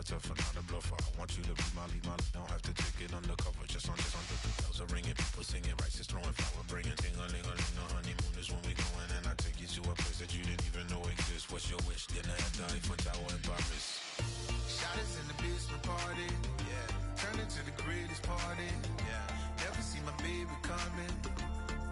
tough and not a bluffer. I want you to be my don't have to take it undercover. Just under the bells are ringing, people singing, rices throwing, flower bringing. Ting-a-ling-a-ling, the honeymoon is when we going, and I take you to a place that you didn't even know exists. What's your wish? Dinner at the Eiffel Tower in Paris. Shot us in the basement party, yeah. Turn into the greatest party, yeah. Never see my baby coming.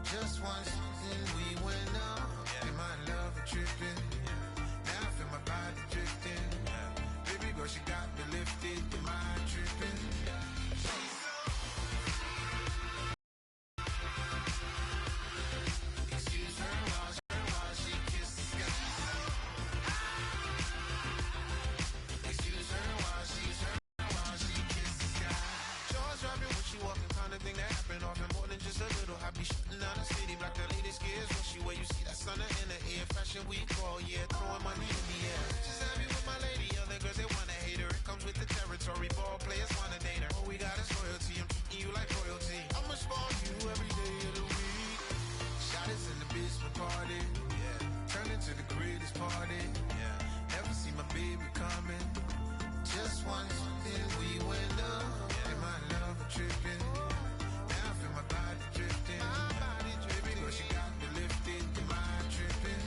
Just once, then we went up. Yeah. In my love and tripping, yeah. Now I feel my body drifting, yeah. Baby girl, she got me lifted. Your mind tripping, yeah. Excuse her while she kisses the sky. Excuse her while she kisses the sky. Jaws dropping when she walking, kind of thing that happen often more than just a little. I be shutting down the city, black the latest gears. When she where you see that sun in the air, fashion week all year, throwing money in the air. Just happy with my lady, other girls they wanna hate her. It comes with the territory, ball players wanna date her. All we got is loyalty, I'm treating you like royalty. I'ma spoil you every day of the week. Shot us in the basement party, yeah. Turn into the greatest party, yeah. Never see my baby coming. Just once, then we went up. Yeah. In my love and tripping. Now I feel my body drifting. Baby girl, she got me lifted. Your mind tripping.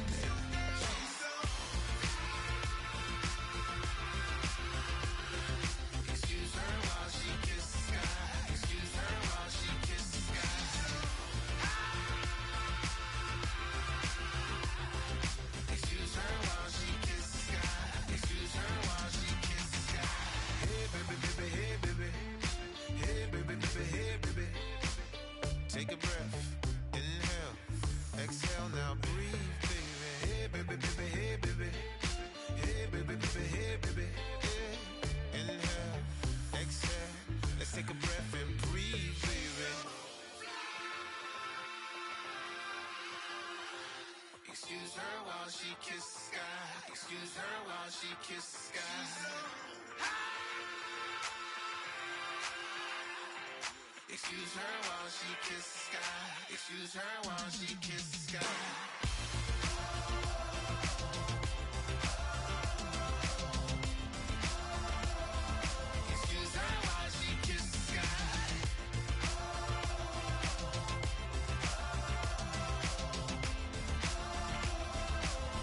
Excuse her while she kisses the sky. Excuse her while she kisses the sky. Excuse her while she kisses the sky. Excuse her while she kisses the sky. Hey baby, baby, hey baby. Hey baby, baby, hey baby. Take a breath, inhale, exhale, now breathe, baby. Hey baby, baby, hey baby. Hey baby, baby, hey baby. Hey. Inhale, exhale, let's take a breath and breathe, baby. Excuse her while she kisses the sky. Excuse her while she kisses the sky. Excuse her while she kisses the sky. Excuse her while she kisses the sky. Excuse her while she kisses the sky.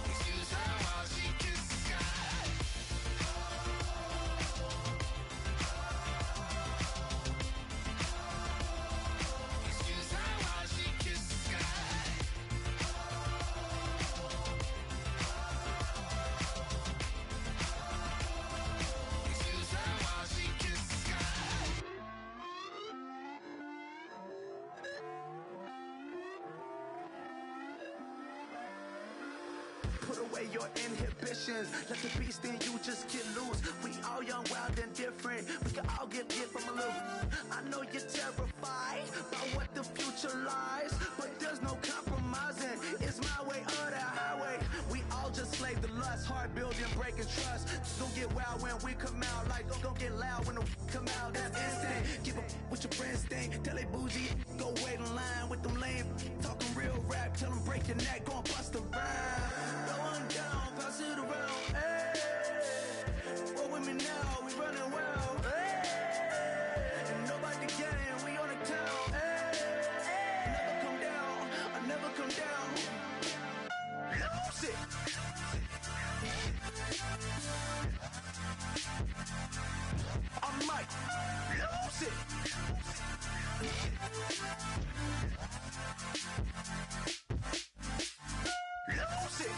Excuse her while she kisses the sky. Excuse her while she kisses the sky. Excuse her while she kisses the sky. Put away your inhibitions, let the beast in you just get loose. We all young, wild, and different. We can all get from a little. I know you're terrified by what the future lies, but there's no compromising. It's my way or the highway. We all just slave the lust, heart building, breaking trust. Don't get wild when we come out, like don't get loud when the come out. That's instant. Give up what your friends think. Tell they bougie, go wait in line with them lame. Talking real rap, tell them break your neck, go and bust a rhyme. Going down, pass it around, hey. Roll with me now, we running wild, hey. And nobody getting, we on the town, hey. Never come down, I never come down. Lose it. On mic, lose it. Lose it.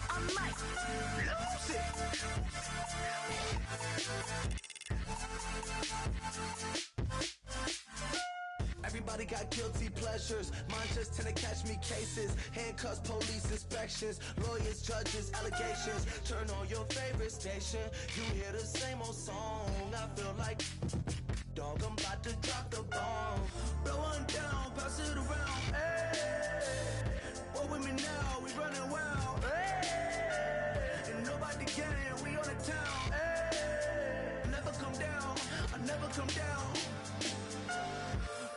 I might lose it. Everybody got guilty pleasures. Mine just tend to catch me cases. Handcuffs, police inspections, lawyers, judges, allegations. Turn on your favorite station. You hear the same old song. I feel like dog, I'm about to drop the bomb. Blow one down, pass it around. Hey, roll with me now, we running wild. Hey, and nobody getting, we on the town. Hey, never come down, I never come down.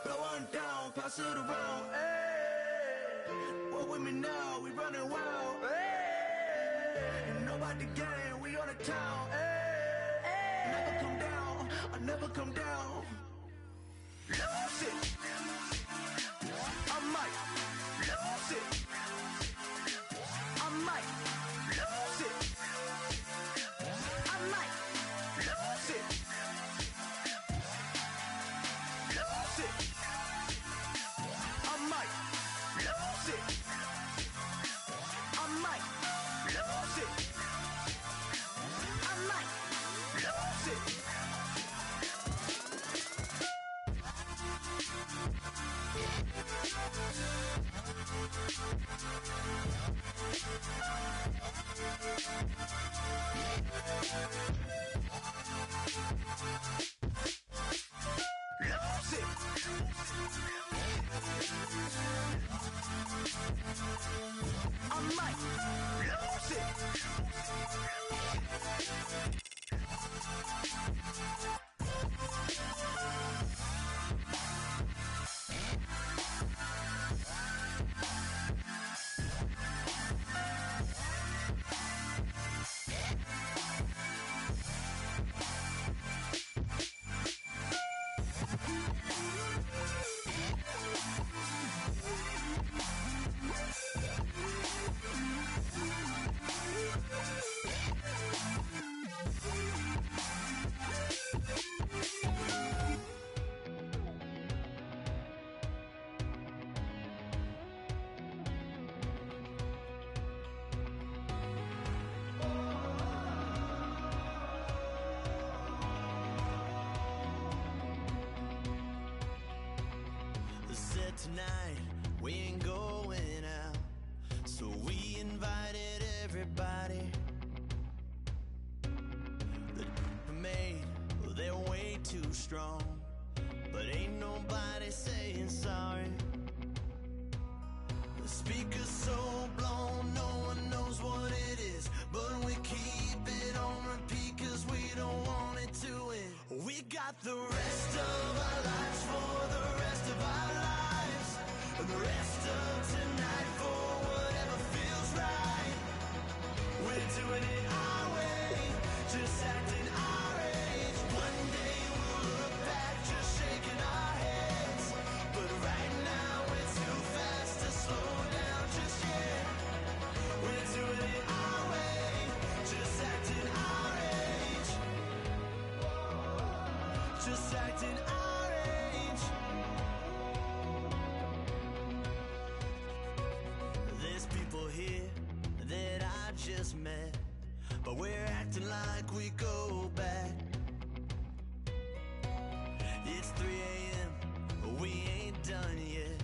Blow one down, pass it around. Hey, roll with me now, we running wild. Hey. Ain't nobody game, we on the town. Hey. Never come down, I never come down. Lose it. I might lose it. I might lose it. I might lose it. Lose it. I might lose it. I might lose it. I might lose it. I might lose it. Said tonight we ain't going out, so we invited everybody. The made, well, they're way too strong, but ain't nobody saying sorry. The speaker's so blown, no one knows what it is, but we keep it on repeat 'cause we don't want it to end. We got the rest of our lives for the rest of our lives, and the rest of tonight for whatever feels right. We're doing it our way, just acting our age. One day we'll look back just shaking our heads, but right now we're too fast to slow down just yet. We're doing it our way, just acting our age. Just acting our age. There's people here that I just met, but we're acting like we go back. It's 3 a.m., we ain't done yet,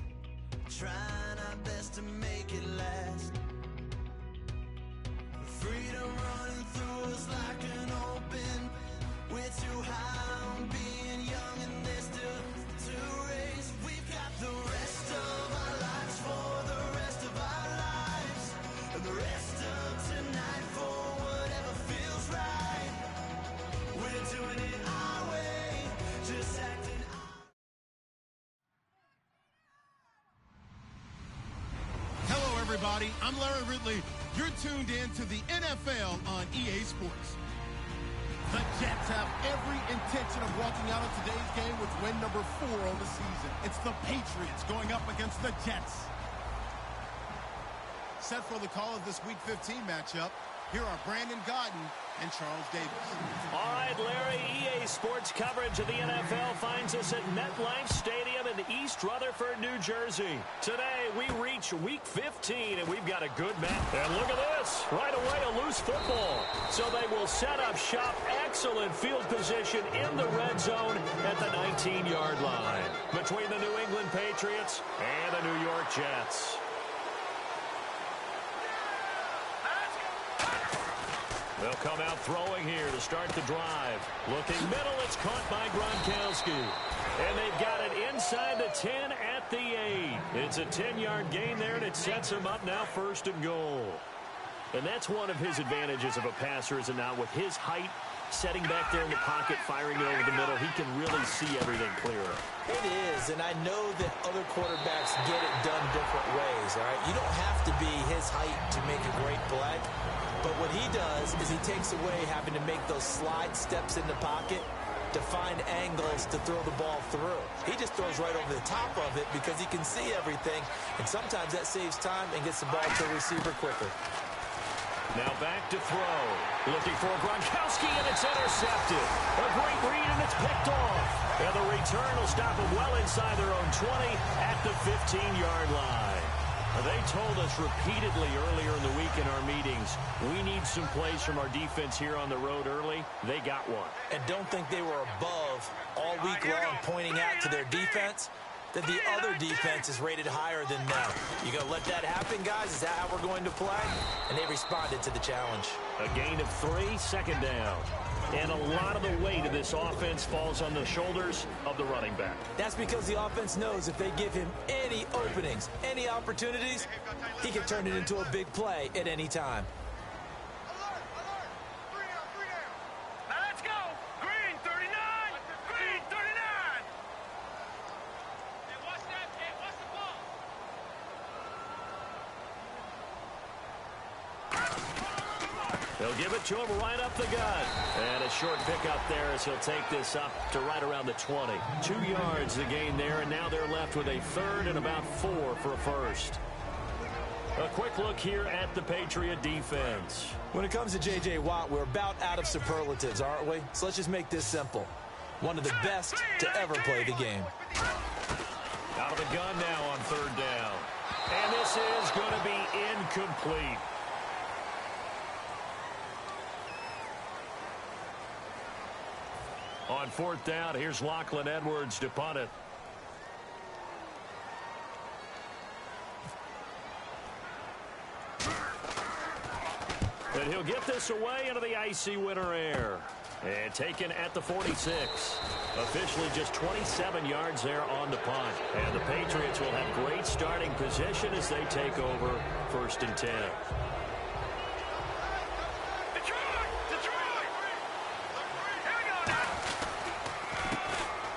trying our best to make it last. Freedom running through us like an open. We're too high on being young and there's still to race. We've got the rest of our lives for the rest of our lives, and the rest of tonight for whatever feels right. We're doing it our way, just acting our. Hello, everybody. I'm Larry Ridley. You're tuned in to the NFL on EA Sports. The Jets have every intention of walking out of today's game with win number 4 on the season. It's the Patriots going up against the Jets. Set for the call of this Week 15 matchup, here are Brandon Godden and Charles Davis. All right, Larry, EA Sports coverage of the NFL finds us at MetLife Stadium in East Rutherford, New Jersey. Today, we reach Week 15, and we've got a good match. And look at this. Right away, a loose football. So they will set up shop. Excellent field position in the red zone at the 19-yard line between the New England Patriots and the New York Jets. They'll come out throwing here to start the drive. Looking middle, it's caught by Gronkowski. And they've got it inside the 10 at the 8. It's a 10-yard gain there, and it sets him up now 1st and goal. And that's one of his advantages of a passer, is it not? With his height setting back there in the pocket, firing it over the middle. He can really see everything clearer. It is, and I know that other quarterbacks get it done different ways, all right? You don't have to be his height to make a great play, but what he does is he takes away having to make those slide steps in the pocket to find angles to throw the ball through. He just throws right over the top of it because he can see everything, and sometimes that saves time and gets the ball to the receiver quicker. Now back to throw. Looking for Gronkowski, and it's intercepted. A great read, and it's picked off. And the return will stop them well inside their own 20 at the 15-yard line. They told us repeatedly earlier in the week in our meetings, we need some plays from our defense here on the road early. They got one. And don't think they were above all week long pointing out to their defense that the other defense is rated higher than them. You going to let that happen, guys? Is that how we're going to play? And they responded to the challenge. A gain of 3, second down. And a lot of the weight of this offense falls on the shoulders of the running back. That's because the offense knows if they give him any openings, any opportunities, he can turn it into a big play at any time. Now let's go. Green 39. Green 39. Hey, watch that. Hey, watch the ball. They'll give it to him right up the gut. And a short pickup there as he'll take this up to right around the 20. 2 yards the gain there, and now they're left with a third and about 4 for a first. A quick look here at the Patriot defense. When it comes to J.J. Watt, we're about out of superlatives, aren't we? So let's just make this simple. One of the best to ever play the game. Out of the gun now on third down. And this is going to be incomplete. On fourth down, here's Lachlan Edwards to punt it. And he'll get this away into the icy winter air. And taken at the 46. Officially just 27 yards there on the punt. And the Patriots will have great starting position as they take over 1st and 10.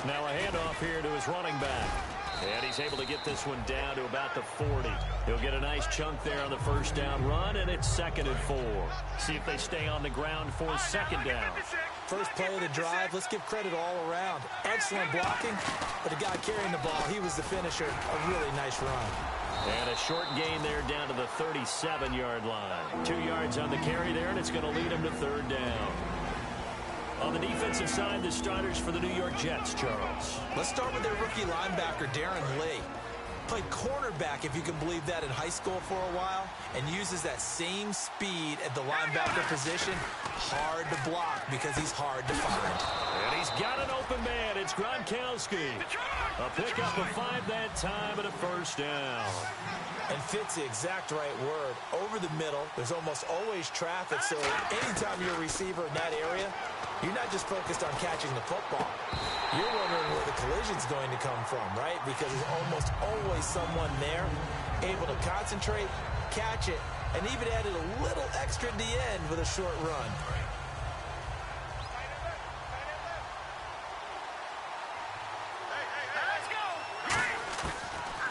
Now a handoff here to his running back. And he's able to get this one down to about the 40. He'll get a nice chunk there on the first down run, and it's 2nd and 4. See if they stay on the ground for 2nd down. First play of the drive, let's give credit all around. Excellent blocking, but the guy carrying the ball, he was the finisher. A really nice run. And a short gain there down to the 37-yard line. 2 yards on the carry there, and it's going to lead him to 3rd down. On the defensive side, the starters for the New York Jets, Charles. Let's start with their rookie linebacker, Darren Lee. Played cornerback, if you can believe that, in high school for a while, and uses that same speed at the linebacker position. Hard to block because he's hard to find. And he's got an open man. It's Gronkowski. A pickup of 5 that time and a 1st down. And fits the exact right word. Over the middle, there's almost always traffic, so anytime you're a receiver in that area, you're not just focused on catching the football. You're wondering where the collision's going to come from, right? Because there's almost always someone there able to concentrate, catch it, and even added a little extra at the end with a short run.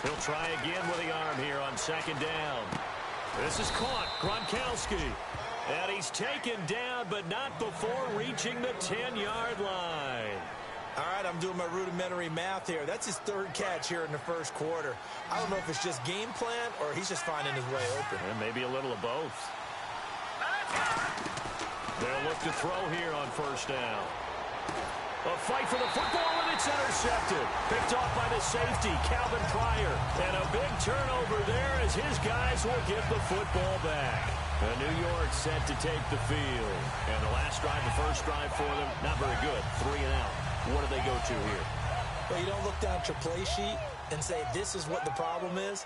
He'll try again with the arm here on 2nd down. This is caught. Gronkowski. And he's taken down, but not before reaching the 10-yard line. All right, I'm doing my rudimentary math here. That's his 3rd catch here in the 1st quarter. I don't know if it's just game plan or he's just finding his way open. And maybe a little of both. They'll look to throw here on 1st down. A fight for the football, and it's intercepted. Picked off by the safety, Calvin Pryor. And a big turnover there as his guys will get the football back. New York set to take the field. And the last drive, the first drive for them, not very good. 3 and out. What do they go to here? Well, you don't look down at your play sheet and say, this is what the problem is.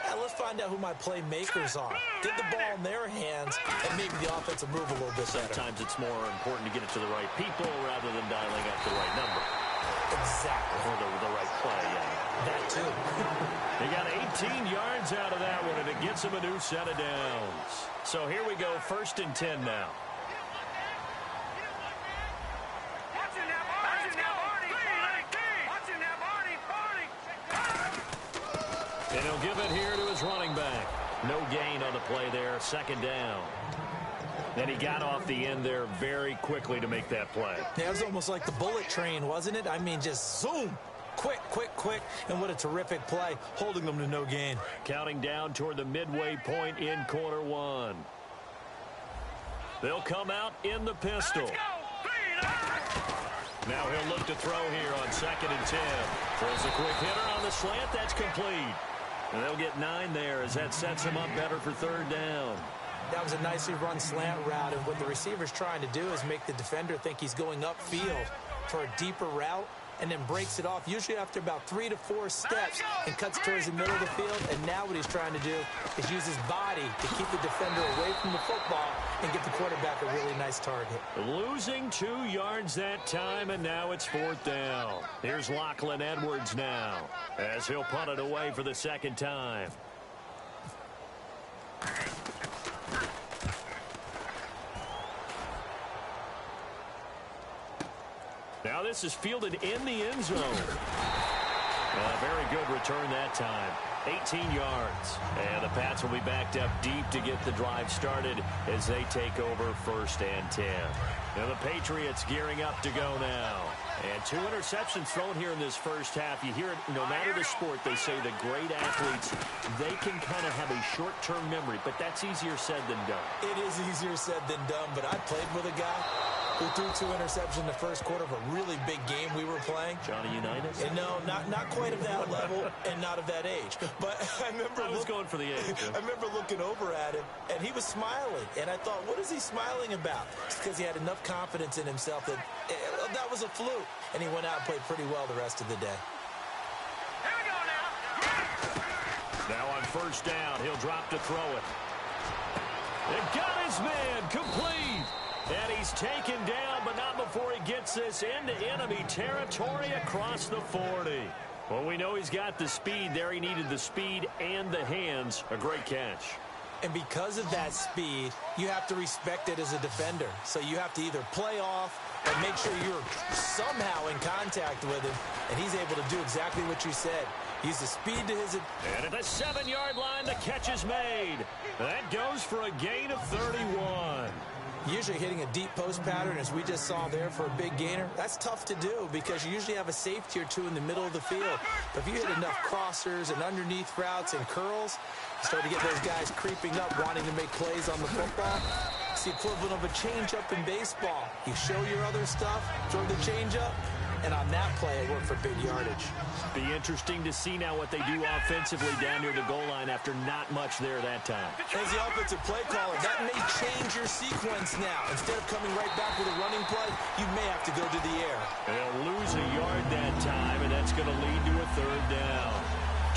Let's find out who my playmakers are. Get the ball in their hands, and maybe the offense will move a little bit better. Sometimes it's more important to get it to the right people rather than dialing up the right number. Exactly. Or the right play, yeah. That too. He got 18 yards out of that one, and it gets him a new set of downs. So here we go, 1st and 10 now. No gain on the play there, second down. And he got off the end there very quickly to make that play. Yeah, it was almost like the bullet train, wasn't it? I mean, just zoom. Quick, quick, quick. And what a terrific play, holding them to no gain. Counting down toward the midway point in quarter one. They'll come out in the pistol. Now he'll look to throw here on 2nd and 10. Throws a quick hitter on the slant. That's complete. And they'll get 9 there as that sets him up better for 3rd down. That was a nicely run slant route, and what the receiver's trying to do is make the defender think he's going upfield for a deeper route, and then breaks it off, usually after about 3 to 4 steps, and cuts towards the middle of the field. And now what he's trying to do is use his body to keep the defender away from the football and get the quarterback a really nice target. Losing 2 yards that time, and now it's 4th down. Here's Lachlan Edwards now, as he'll punt it away for the 2nd time. Now this is fielded in the end zone. A very good return that time. 18 yards. And the Pats will be backed up deep to get the drive started as they take over 1st and 10. And the Patriots gearing up to go now. And 2 interceptions thrown here in this first half. You hear it, no matter the sport, they say the great athletes, they can kind of have a short-term memory, but that's easier said than done. It is easier said than done, but I played with a guy who threw 2 interceptions in the first quarter of a really big game we were playing. Johnny Unitas? And no, not quite of that level and not of that age. But I remember I was going for the age. I remember looking over at him, and he was smiling. And I thought, what is he smiling about? It's because he had enough confidence in himself that that was a fluke. And he went out and played pretty well the rest of the day. Here we go now. Now on 1st down, he'll drop to throw it. And got his man complete. And he's taken down, but not before he gets this into enemy territory across the 40. Well, we know he's got the speed there. He needed the speed and the hands. A great catch. And because of that speed, you have to respect it as a defender. So you have to either play off or make sure you're somehow in contact with him. And he's able to do exactly what you said. Use the speed to his... And at the 7-yard line, the catch is made. That goes for a gain of 31. Usually hitting a deep post pattern, as we just saw there, for a big gainer, that's tough to do because you usually have a safety or 2 in the middle of the field. But if you hit enough crossers and underneath routes and curls, you start to get those guys creeping up, wanting to make plays on the football. It's the equivalent of a changeup in baseball. You show your other stuff, throw the changeup, and on that play, it worked for big yardage. Be interesting to see now what they do offensively down near the goal line after not much there that time. As the offensive play caller, that may change your sequence now. Instead of coming right back with a running play, you may have to go to the air. They'll lose a yard that time, and that's going to lead to a 3rd down.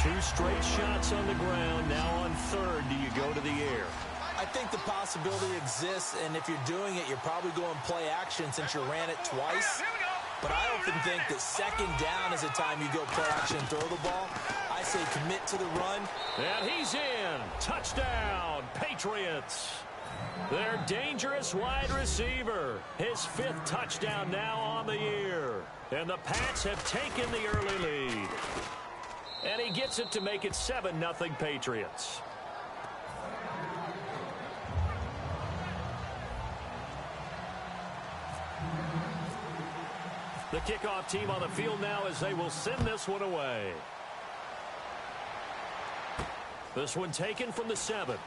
2 straight shots on the ground. Now on 3rd, do you go to the air? I think the possibility exists, and if you're doing it, you're probably going play action since you ran it twice. But I often think that 2nd down is the time you go play action and throw the ball. I say commit to the run. And he's in. Touchdown, Patriots. Their dangerous wide receiver. His 5th touchdown now on the year. And the Pats have taken the early lead. And he gets it to make it 7-0 Patriots. The kickoff team on the field now as they will send this one away. This one taken from the 7.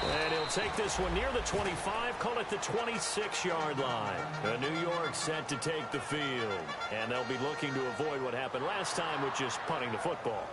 And he'll take this one near the 25, call it the 26-yard line. New York set to take the field. And they'll be looking to avoid what happened last time, which is punting the football.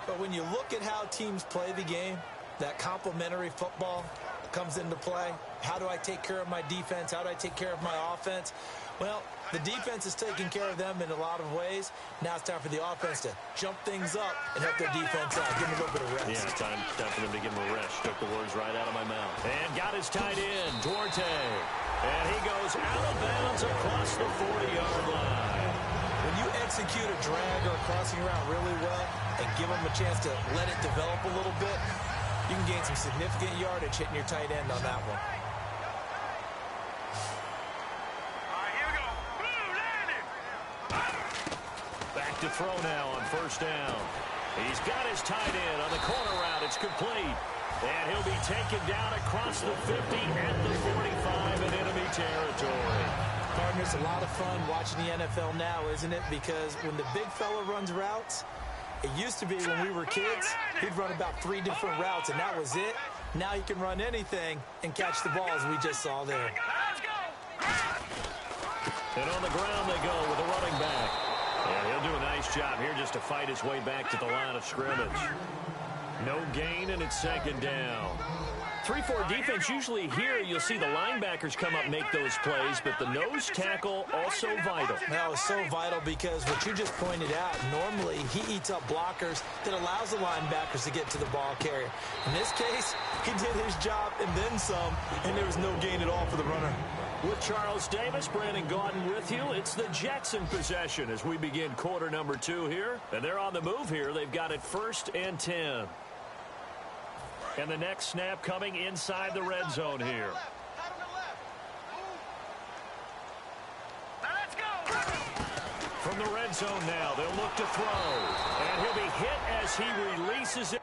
But when you look at how teams play the game, that complementary football comes into play. How do I take care of my defense? How do I take care of my offense? Well, the defense is taking care of them in a lot of ways. Now it's time for the offense to jump things up and help their defense out. Give them a little bit of rest. Yeah, time for them to give him a rest. Took the words right out of my mouth. And got his tight end, Duarte. And he goes out of bounds across the 40-yard line. When you execute a drag or a crossing route really well and give them a chance to let it develop a little bit, you can gain some significant yardage hitting your tight end on that one. Back to throw now on 1st down. He's got his tight end on the corner route. It's complete. And he'll be taken down across the 50 at the 45 in enemy territory. Partners, a lot of fun watching the NFL now, isn't it? Because when the big fella runs routes, it used to be when we were kids, he'd run about 3 different routes, and that was it. Now he can run anything and catch the ball, as we just saw there. And on the ground they go with a running back. And he'll do a nice job here just to fight his way back to the line of scrimmage. No gain, and it's second down. 3-4 defense, usually here you'll see the linebackers come up and make those plays, but the nose tackle also vital. That was so vital because what you just pointed out, normally he eats up blockers that allows the linebackers to get to the ball carrier. In this case, he did his job and then some, and there was no gain at all for the runner. With Charles Davis, Brandon Gaudin with you. It's the Jets in possession as we begin quarter number 2 here. And they're on the move here. They've got it 1st and 10. And the next snap coming inside the red zone here. From the red zone now, they'll look to throw. And he'll be hit as he releases it.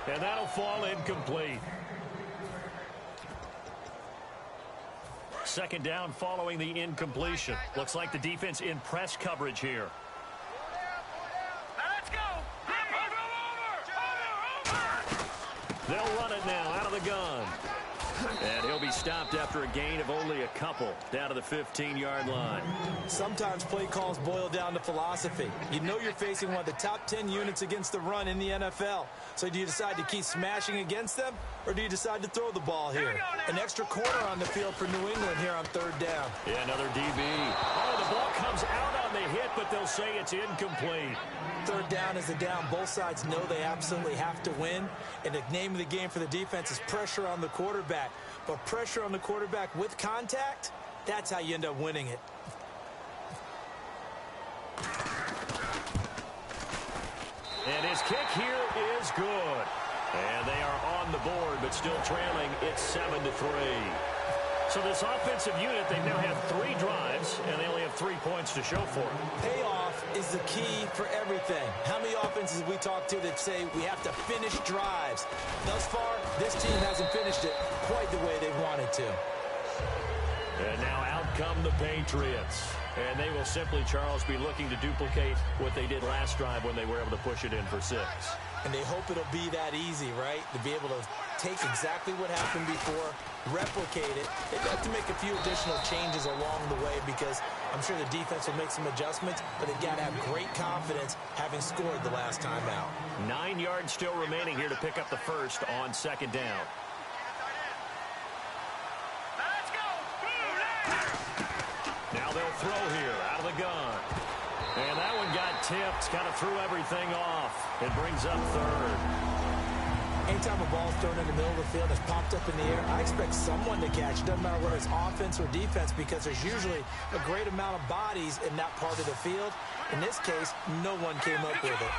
And that'll fall incomplete. Second down following the incompletion. Looks like the defense in press coverage here. Let's go. They'll run it now out of the gun. And he'll be stopped after a gain of only a couple down to the 15-yard line. Sometimes play calls boil down to philosophy. You know you're facing one of the top 10 units against the run in the NFL. So do you decide to keep smashing against them, or do you decide to throw the ball here? An extra corner on the field for New England here on 3rd down. Yeah, another DB. Oh, the ball comes out on the hit, but they'll say it's incomplete. 3rd down is a down. Both sides know they absolutely have to win. And the name of the game for the defense is pressure on the quarterback. But pressure on the quarterback with contact, that's how you end up winning it. And his kick here is good. And they are on the board, but still trailing. It's 7-3. So this offensive unit, they now have 3 drives, and they only have 3 points to show for it. Payoff is the key for everything. How many offenses have we talked to that say we have to finish drives? Thus far, this team hasn't finished it quite the way they wanted to. And now out come the Patriots. And they will simply, Charles, be looking to duplicate what they did last drive when they were able to push it in for 6. And they hope it'll be that easy, right? To be able to take exactly what happened before, replicate it. They've got to make a few additional changes along the way because I'm sure the defense will make some adjustments, but they've got to have great confidence having scored the last time out. 9 yards still remaining here to pick up the first on 2nd down. Now they'll throw here out of the gun. And that one got tipped, kind of threw everything off. It brings up 3rd. Anytime a ball's thrown in the middle of the field, it's popped up in the air, I expect someone to catch. It doesn't matter whether it's offense or defense because there's usually a great amount of bodies in that part of the field. In this case, no one came up with it.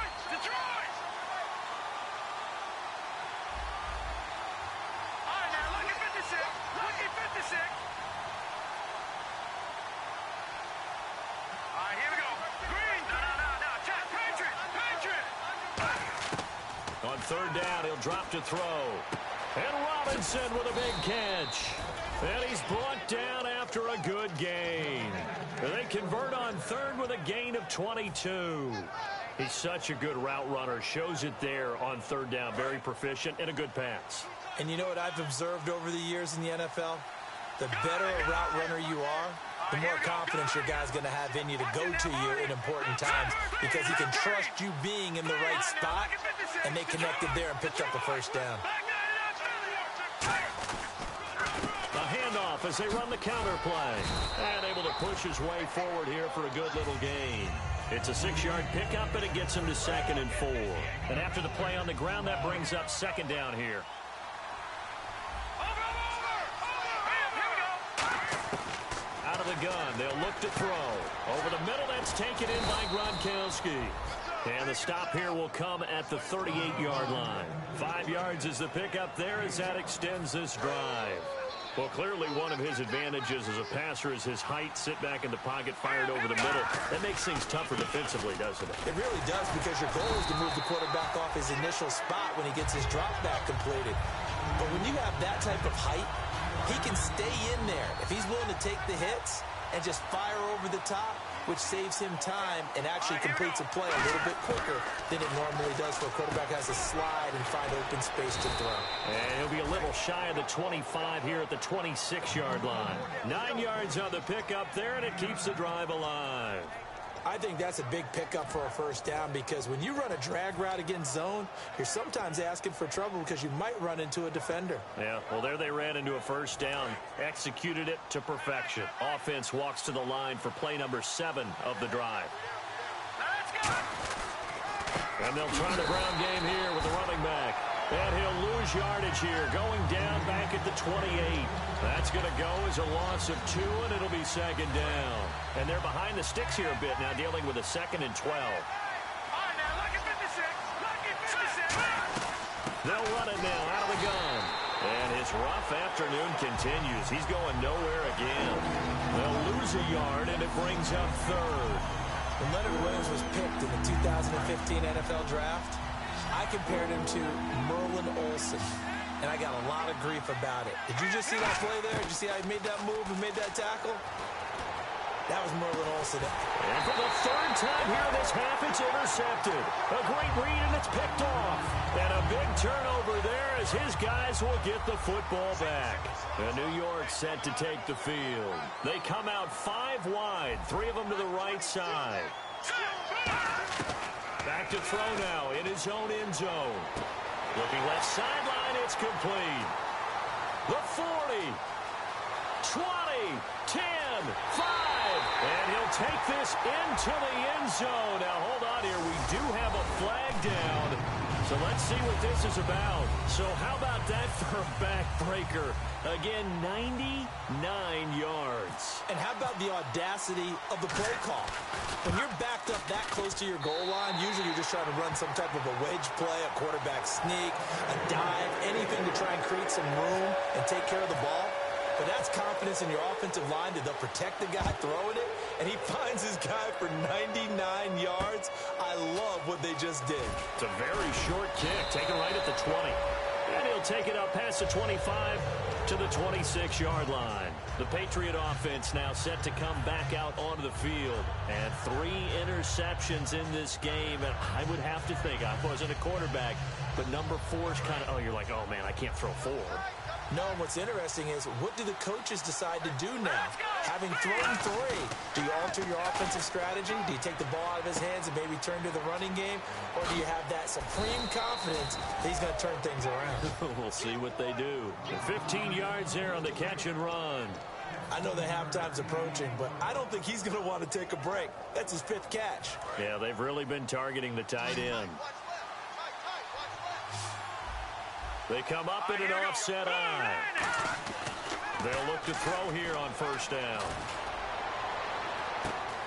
On 3rd down, he'll drop to throw. And Robinson with a big catch. And he's brought down after a good gain. They convert on 3rd with a gain of 22. He's such a good route runner. Shows it there on third down. Very proficient and a good pass. And you know what I've observed over the years in the NFL? The better a route runner you are, the more confidence your guy's going to have in you to go to you in important times because he can trust you being in the right spot, and they connected there and picked up a first down. A handoff as they run the counter play. And able to push his way forward here for a good little gain. It's a 6-yard pickup, and it gets him to 2nd and 4. And after the play on the ground, that brings up 2nd down here. Out of the gun, they'll look to throw. Over the middle, that's taken in by Gronkowski. And the stop here will come at the 38-yard line. 5 yards is the pickup there as that extends this drive. Well, clearly one of his advantages as a passer is his height. Sit back in the pocket, fired over the middle. That makes things tougher defensively, doesn't it? It really does, because your goal is to move the quarterback off his initial spot when he gets his drop back completed. But when you have that type of height, he can stay in there if he's willing to take the hits and just fire over the top, which saves him time and actually completes a play a little bit quicker than it normally does for a quarterback who has to slide and find open space to throw. And he'll be a little shy of the 25 here at the 26-yard line. 9 yards on the pickup there, and it keeps the drive alive. I think that's a big pickup for a first down, because when you run a drag route against zone, you're sometimes asking for trouble because you might run into a defender. Yeah, well, there they ran into a first down. Executed it to perfection. Offense walks to the line for play number 7 of the drive. And they'll try the ground game here with the running back. And he'll lose yardage here, going down back at the 28. That's going to go as a loss of 2, and it'll be 2nd down. And they're behind the sticks here a bit now, dealing with a 2nd and 12. They'll run it now out of the gun. And his rough afternoon continues. He's going nowhere again. They'll lose a yard, and it brings up 3rd. When Leonard Williams was picked in the 2015 NFL Draft, I compared him to Merlin Olsen, and I got a lot of grief about it. Did you just see that play there? Did you see how he made that move and made that tackle? That was Merlin Olsen. And for the 3rd time here this half, it's intercepted. A great read, and it's picked off. And a big turnover there as his guys will get the football back. And New York set to take the field. They come out 5 wide, 3 of them to the right side. Back to throw now in his own end zone. Looking left sideline, it's complete. The 40, 20, 10, 5. And he'll take this into the end zone. Now, hold on here. We do have a flag down. So let's see what this is about. So how about that for a backbreaker? Again, 99 yards. And how about the audacity of the play call? When you're backed up that close to your goal line, usually you're just trying to run some type of a wedge play, a quarterback sneak, a dive, anything to try and create some room and take care of the ball. But that's confidence in your offensive line that they'll protect the guy throwing it, and he finds his guy for 99 yards. I love what they just did. It's a very short kick, taken right at the 20. And he'll take it up past the 25 to the 26-yard line. The Patriot offense now set to come back out onto the field. And 3 interceptions in this game. And I would have to think, I wasn't a quarterback, but number 4 is kind of, you're like, oh, man, I can't throw 4. No, and what's interesting is, what do the coaches decide to do now? Having thrown 3, do you alter your offensive strategy? Do you take the ball out of his hands and maybe turn to the running game? Or do you have that supreme confidence that he's going to turn things around? We'll see what they do. 15 yards there on the catch and run. I know the halftime's approaching, but I don't think he's going to want to take a break. That's his 5th catch. Yeah, they've really been targeting the tight end. They come up in an offset eye. They'll look to throw here on 1st down.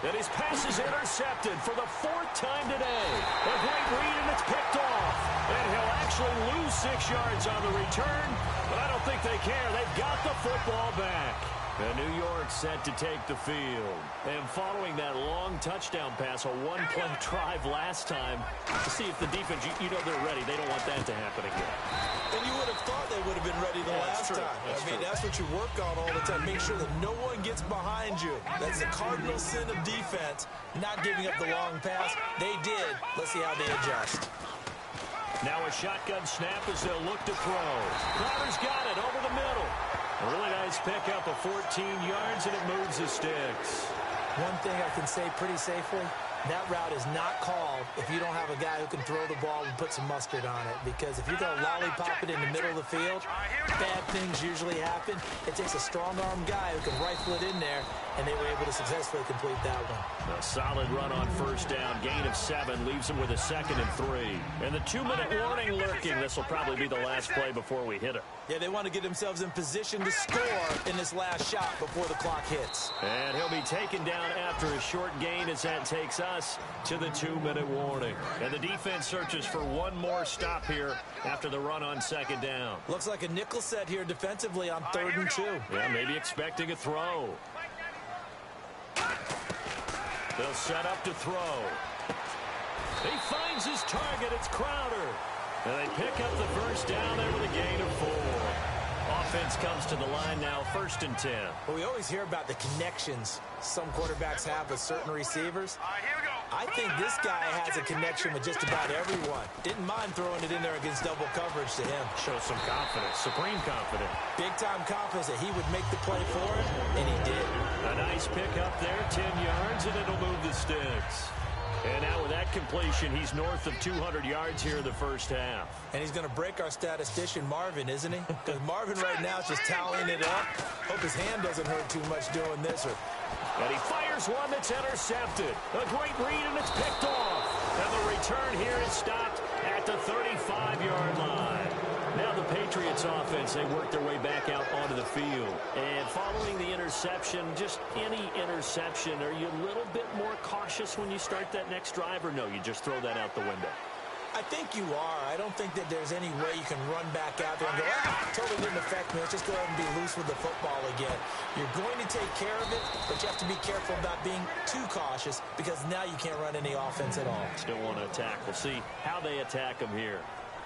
And his pass is intercepted for the 4th time today. A great read, and it's picked off. And he'll actually lose 6 yards on the return, but I don't think they care. They've got the football back. And New York set to take the field. And following that long touchdown pass, a one-play drive last time, to see if the defense, you know they're ready. They don't want that to happen again. And you would have thought they would have been ready the last time. That's what you work on all the time. Make sure that no one gets behind you. That's the cardinal sin of defense, not giving up the long pass. They did. Let's see how they adjust. Now a shotgun snap as they'll look to throw. Crowder's got it over the middle. A really nice pickup of 14 yards, and it moves the sticks. One thing I can say pretty safely, that route is not called if you don't have a guy who can throw the ball and put some mustard on it. Because if you're going to lollipop it in the middle of the field, bad things usually happen. It takes a strong-arm guy who can rifle it in there, and they were able to successfully complete that one. A solid run on first down. Gain of 7 leaves them with a 2nd and 3. And the 2-minute warning lurking. This will probably be the last play before we hit it. Yeah, they want to get themselves in position to score in this last shot before the clock hits. And he'll be taken down after a short gain as that takes us to the 2-minute warning. And the defense searches for one more stop here after the run on 2nd down. Looks like a nickel set here defensively on 3rd and 2. Yeah, maybe expecting a throw. They'll set up to throw. He finds his target. It's Crowder. And they pick up the first down there with a gain of 4. Offense comes to the line now, 1st and 10. Well, we always hear about the connections some quarterbacks have with certain receivers. I think this guy has a connection with just about everyone. Didn't mind throwing it in there against double coverage to him. Shows some confidence, supreme confidence. Big-time confidence that he would make the play for him, and he did. A nice pick up there, 10 yards, and it'll move the sticks. And now with that completion, he's north of 200 yards here in the first half. And he's going to break our statistician, Marvin, isn't he? Because Marvin right now is just tallying it up. Hope his hand doesn't hurt too much doing this. And he fires one that's intercepted. A great read, and it's picked off. And the return here is stopped at the 35-yard line. Now the Patriots offense, they work their way back out onto the field. And following the interception, just any interception, are you a little bit more cautious when you start that next drive, or no, you just throw that out the window? I think you are. I don't think that there's any way you can run back out there and go, totally didn't affect me. Let's just go ahead and be loose with the football again. You're going to take care of it, but you have to be careful about being too cautious because now you can't run any offense at all. Still want to attack. We'll see how they attack them here.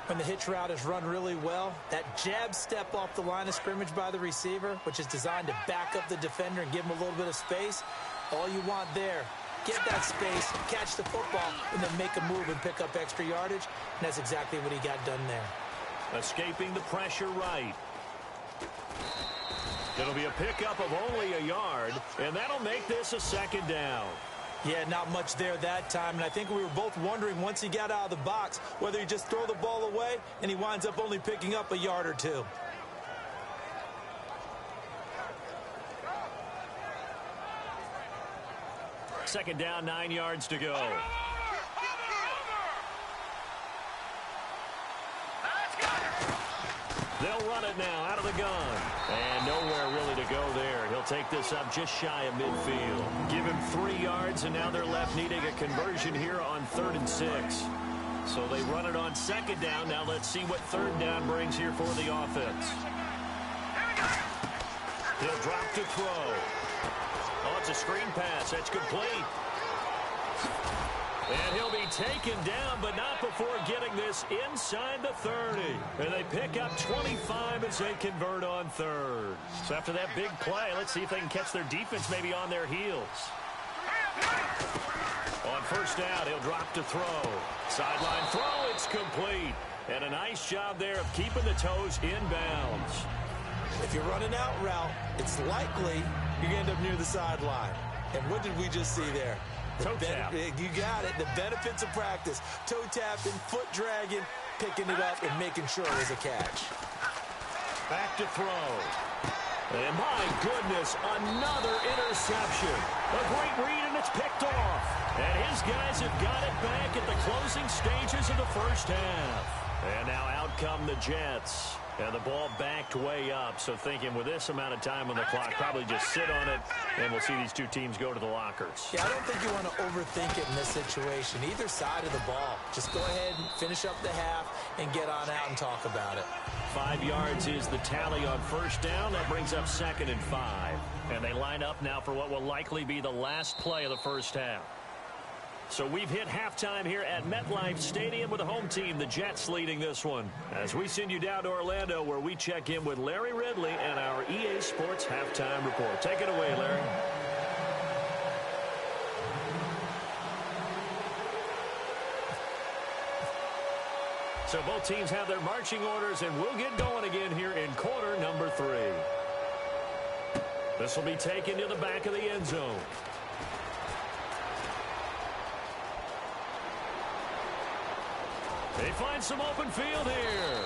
When the hitch route is run really well, that jab step off the line of scrimmage by the receiver, which is designed to back up the defender and give him a little bit of space, all you want there, get that space, catch the football, and then make a move and pick up extra yardage, and that's exactly what he got done there. Escaping the pressure right. It'll be a pickup of only a yard, and that'll make this a 2nd down. Yeah, not much there that time, and I think we were both wondering once he got out of the box whether he just throw the ball away and he winds up only picking up a yard or 2. Second down, 9 yards to go. They'll run it now out of the gun. And nowhere really to go there. He'll take this up just shy of midfield. Give him 3 yards, and now they're left needing a conversion here on 3rd and 6. So they run it on 2nd down. Now let's see what 3rd down brings here for the offense. He'll drop to throw. Oh, it's a screen pass. That's complete. And he'll be taken down, but not before getting this inside the 30. And they pick up 25 as they convert on 3rd. So after that big play, let's see if they can catch their defense maybe on their heels. On 1st down, he'll drop to throw. Sideline throw, it's complete. And a nice job there of keeping the toes inbounds. If you're running out route, it's likely you're going to end up near the sideline. And what did we just see there? Toe tap. You got it. The benefits of practice. Toe tapping, foot dragging, picking it up, and making sure it was a catch. Back to throw. And my goodness, another interception. A great read, and it's picked off. And his guys have got it back at the closing stages of the first half. And now out come the Jets. And the ball backed way up, so thinking with this amount of time on the clock, probably just sit on it, and we'll see these two teams go to the lockers. Yeah, I don't think you want to overthink it in this situation. Either side of the ball. Just go ahead and finish up the half and get on out and talk about it. 5 yards is the tally on first down. That brings up 2nd and 5. And they line up now for what will likely be the last play of the first half. So we've hit halftime here at MetLife Stadium with the home team, the Jets, leading this one. As we send you down to Orlando, where we check in with Larry Ridley and our EA Sports Halftime Report. Take it away, Larry. So both teams have their marching orders, and we'll get going again here in quarter number 3. This will be taken to the back of the end zone. They find some open field here.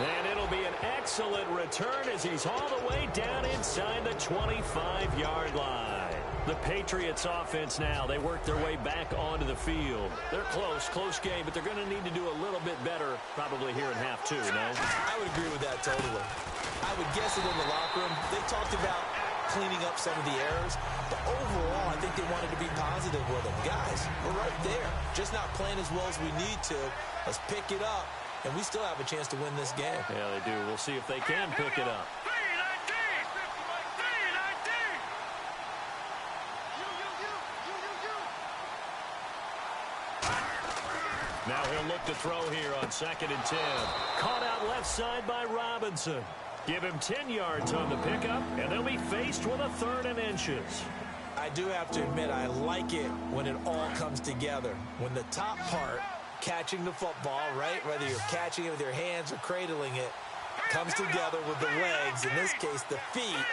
And it'll be an excellent return as he's all the way down inside the 25-yard line. The Patriots offense now, they work their way back onto the field. They're close game, but they're going to need to do a little bit better probably here in half 2, no? I would agree with that totally. I would guess it in the locker room. They talked about cleaning up some of the errors, but overall, I think they wanted to be positive with them. Guys, we're right there. Just not playing as well as we need to. Let's pick it up, and we still have a chance to win this game. Yeah, they do. We'll see if they can pick it up. Now he'll look to throw here on 2nd and 10. Caught out left side by Robinson. Give him 10 yards on the pickup, and they'll be faced with a 3rd and inches. I do have to admit, I like it when it all comes together. When the top part, catching the football, right, whether you're catching it with your hands or cradling it, comes together with the legs, in this case the feet,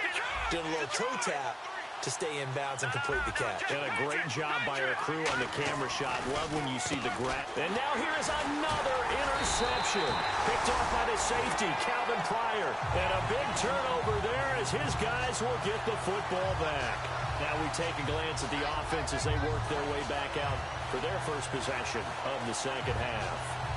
doing a little toe tap to stay in bounds and complete the catch. And a great job by our crew on the camera shot. Love when you see the grab. And now here is another interception. Picked off by the safety, Calvin Pryor. And a big turnover there as his guys will get the football back. Now we take a glance at the offense as they work their way back out for their first possession of the second half.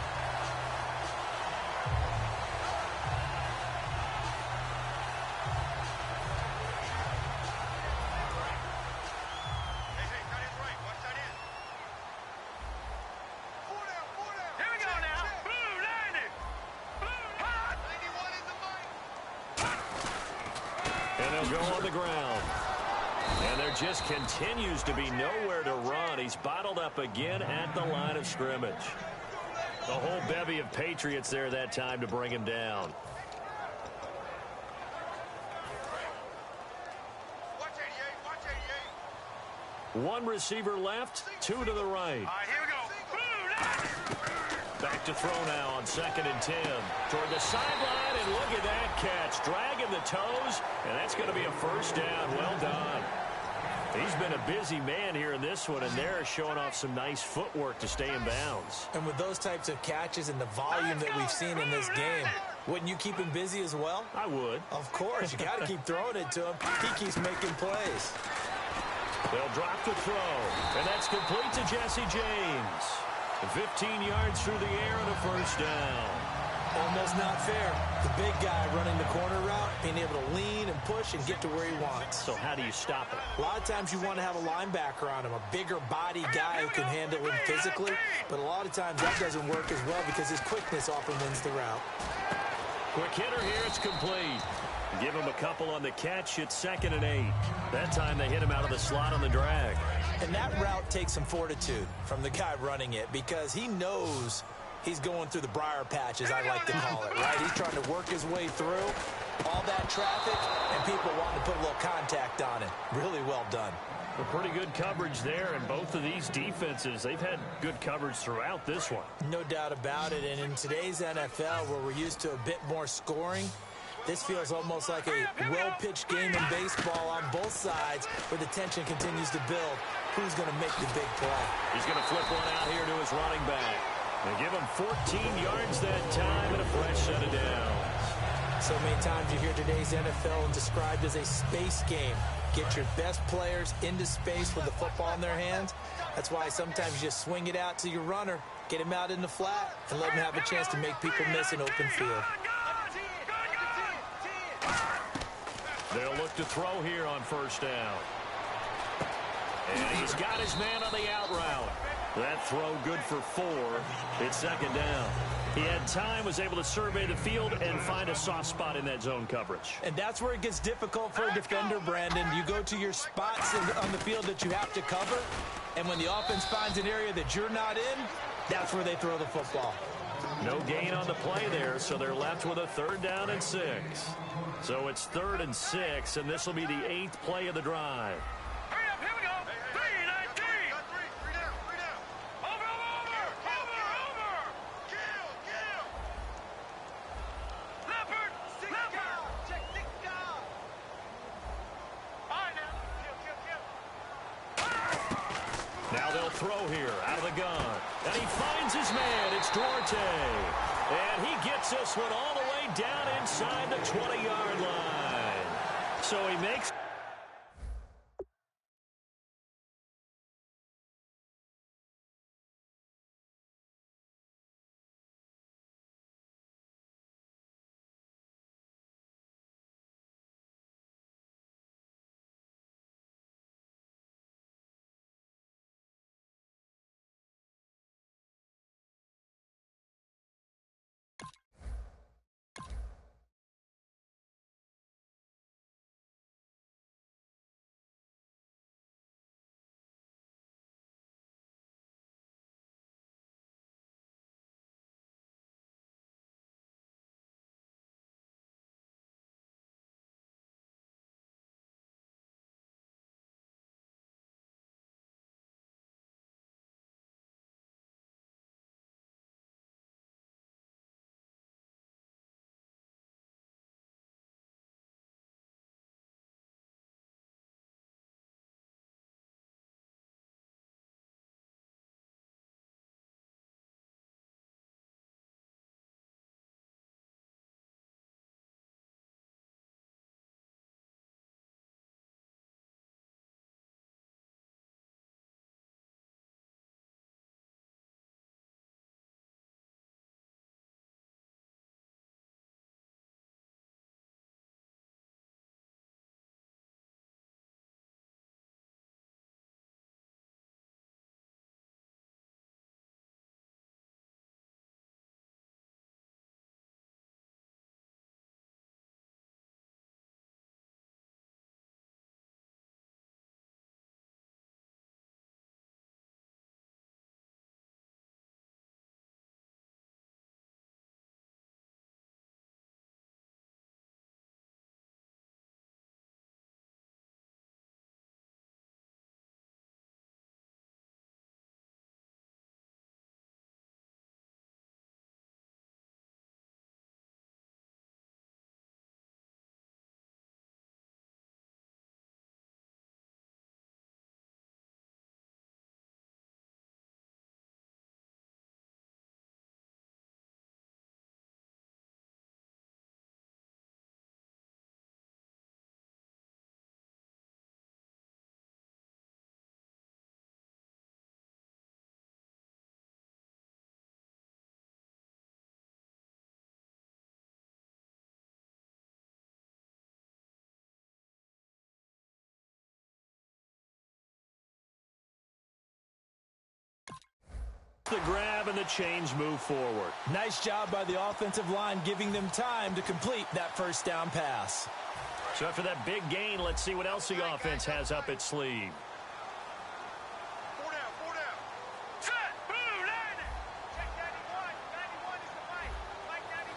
Go on the ground. And there just continues to be nowhere to run. He's bottled up again at the line of scrimmage. The whole bevy of Patriots there that time to bring him down. One receiver left, 2 to the right. All right, here we go. Back to throw now on 2nd and 10. Toward the sideline, and look at that catch. Dragging the toes, and that's going to be a first down. Well done. He's been a busy man here in this one, and they're showing off some nice footwork to stay in bounds. And with those types of catches and the volume that we've seen in this game, wouldn't you keep him busy as well? I would. Of course. You got to keep throwing it to him. He keeps making plays. They'll drop the throw, and that's complete to Jesse James. 15 yards through the air and a first down. Almost not fair. The big guy running the corner route, being able to lean and push and get to where he wants. So how do you stop it? A lot of times you want to have a linebacker on him, a bigger body guy who can handle him physically. But a lot of times that doesn't work as well because his quickness often wins the route. Quick hitter here, it's complete. Give him a couple on the catch. It's 2nd and 8. That time they hit him out of the slot on the drag. And that route takes some fortitude from the guy running it because he knows he's going through the briar patch, as I like to call it, right? He's trying to work his way through all that traffic and people wanting to put a little contact on it. Really well done. A pretty good coverage there, and both of these defenses, they've had good coverage throughout this one. No doubt about it, and in today's NFL, where we're used to a bit more scoring, this feels almost like a well-pitched game in baseball on both sides where the tension continues to build. Who's going to make the big play? He's going to flip one out here to his running back. And give him 14 yards that time and a fresh set of downs. So many times you hear today's NFL described as a space game. Get your best players into space with the football in their hands. That's why sometimes you just swing it out to your runner, get him out in the flat, and let him have a chance to make people miss an open field. They'll look to throw here on first down. And he's got his man on the out route. That throw good for 4. It's 2nd down. He had time, was able to survey the field and find a soft spot in that zone coverage. And that's where it gets difficult for a defender, Brandon. You go to your spots on the field that you have to cover, and when the offense finds an area that you're not in, that's where they throw the football. No gain on the play there, so they're left with a 3rd down and 6. So it's 3rd and 6, and this will be the 8th play of the drive. Hurry up, here we go. 3-9-3. Three down. Over. Kill. Leopard. Check 6 down. Fine now. Kill. Now they'll throw here out of the gun. And he finds his man. It's Duarte. And he gets this one all the way down inside the 20-yard line. So he makes... The grab and the change move forward. Nice job by the offensive line, giving them time to complete that 1st down pass. So after that big gain, let's see what else the offense has up its sleeve. 4 down. Set. Blue landing. Check 91. 91 is the fight. Fight 91.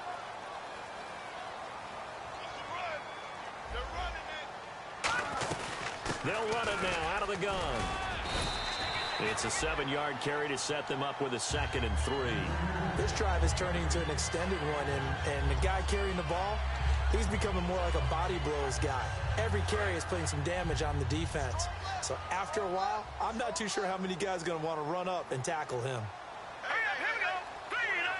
They're running it. They'll run it now out of the gun. It's a 7-yard carry to set them up with a 2nd and 3. This drive is turning into an extended one, and the guy carrying the ball, he's becoming more like a body blows guy. Every carry is putting some damage on the defense. So after a while, I'm not too sure how many guys are going to want to run up and tackle him. Hurry up, here we go. 3 down.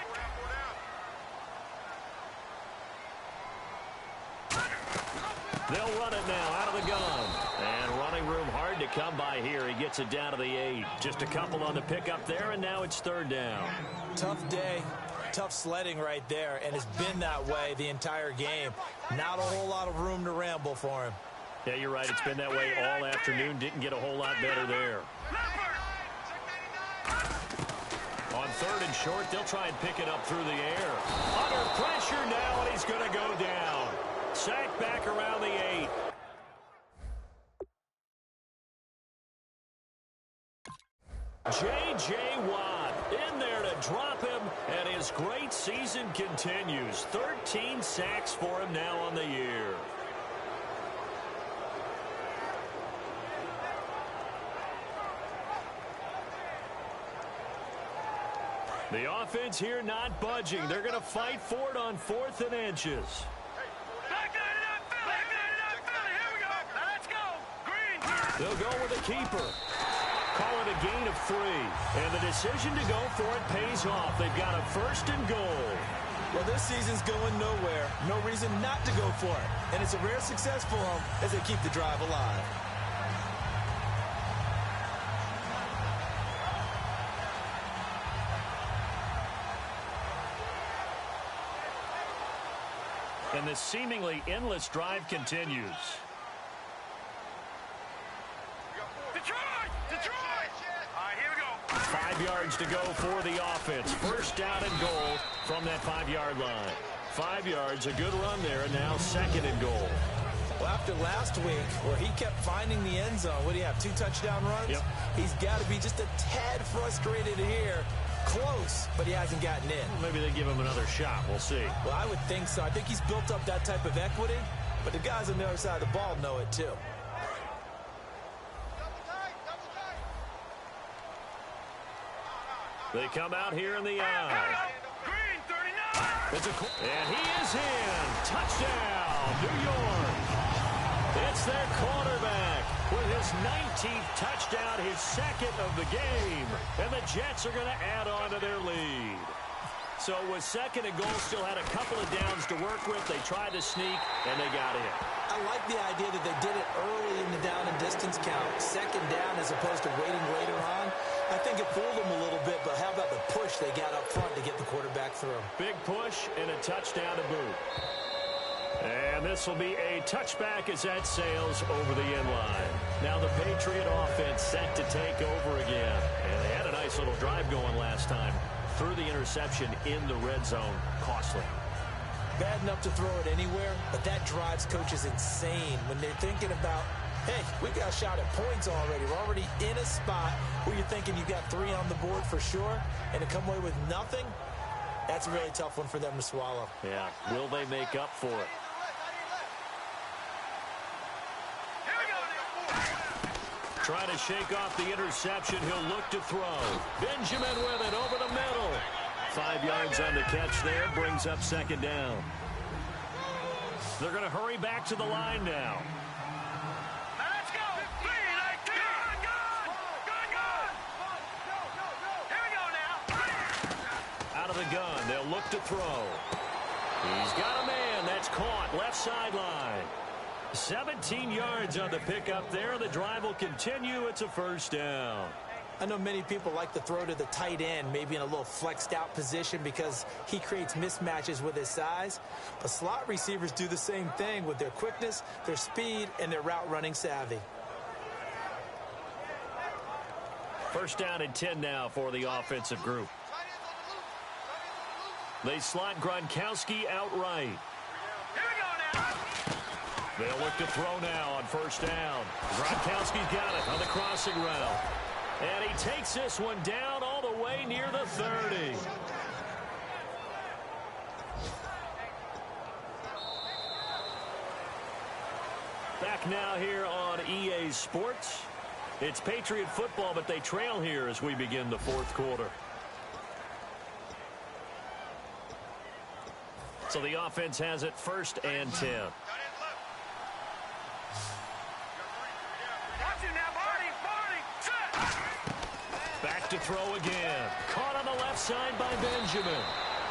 They'll run it now out of the gun. And running room hard to come by here. He gets it down to the 8. Just a couple on the pickup there, and now it's 3rd down. Tough day, tough sledding right there, and it's been that way the entire game. Not a whole lot of room to ramble for him. Yeah, you're right. It's been that way all afternoon. Didn't get a whole lot better there. On third and short. They'll try and pick it up through the air. Under pressure now, and he's going to go down. Sacked back around the 8. J.J. Watt in there to drop him, and his great season continues. 13 sacks for him now on the year. The offense here not budging. They're going to fight for it on 4th and inches. Back it up, Philly. Here we go. Now let's go. Green. They'll go with a keeper. Call it a gain of 3. And the decision to go for it pays off. They've got a 1st and goal. Well, this season's going nowhere. No reason not to go for it. And it's a rare success for them as they keep the drive alive. And this seemingly endless drive continues. Detroit! All right, here we go. 5 yards to go for the offense. 1st down and goal from that 5-yard line. 5 yards, a good run there, and now 2nd and goal. Well, after last week, where he kept finding the end zone, what do you have, 2 touchdown runs? Yep. He's got to be just a tad frustrated here. Close, but he hasn't gotten in. Well, maybe they give him another shot. We'll see. Well, I would think so. I think he's built up that type of equity, but the guys on the other side of the ball know it too. They come out here in the eye. Green, 39. And he is in. Touchdown, New York. It's their quarterback with his 19th touchdown, his 2nd of the game. And the Jets are going to add on to their lead. So with 2nd and goal, still had a couple of downs to work with. They tried to sneak, and they got in. I like the idea that they did it early in the down and distance count. 2nd down as opposed to waiting later on. I think it fooled them a little bit, but how about the push they got up front to get the quarterback through? Big push and a touchdown to boot. And this will be a touchback as that sails over the end line. Now the Patriot offense set to take over again. And they had a nice little drive going last time. Threw the interception in the red zone. Costly. Bad enough to throw it anywhere, but that drives coaches insane when they're thinking about, hey, we got a shot at points already. We're already in a spot where you're thinking you got 3 on the board for sure, and to come away with nothing, that's a really tough one for them to swallow. Yeah, will they make up for it? Trying to shake off the interception. He'll look to throw. Benjamin with it over the middle. 5 yards on the catch there. Brings up 2nd down. They're going to hurry back to the line now. Let's go. Here we go now. Out of the gun. They'll look to throw. He's got a man. That's caught. Left sideline. 17 yards on the pickup there. The drive will continue. It's a 1st down. I know many people like to throw to the tight end, maybe in a little flexed out position because he creates mismatches with his size. But slot receivers do the same thing with their quickness, their speed, and their route running savvy. 1st down and 10 now for the offensive group. They slot Gronkowski outright. Here we go now. They'll look to throw now on 1st down. Gronkowski's got it on the crossing route. And he takes this one down all the way near the 30. Back now here on EA Sports. It's Patriot football, but they trail here as we begin the 4th quarter. So the offense has it 1st and 10. Back to throw again. Caught on the left side by Benjamin.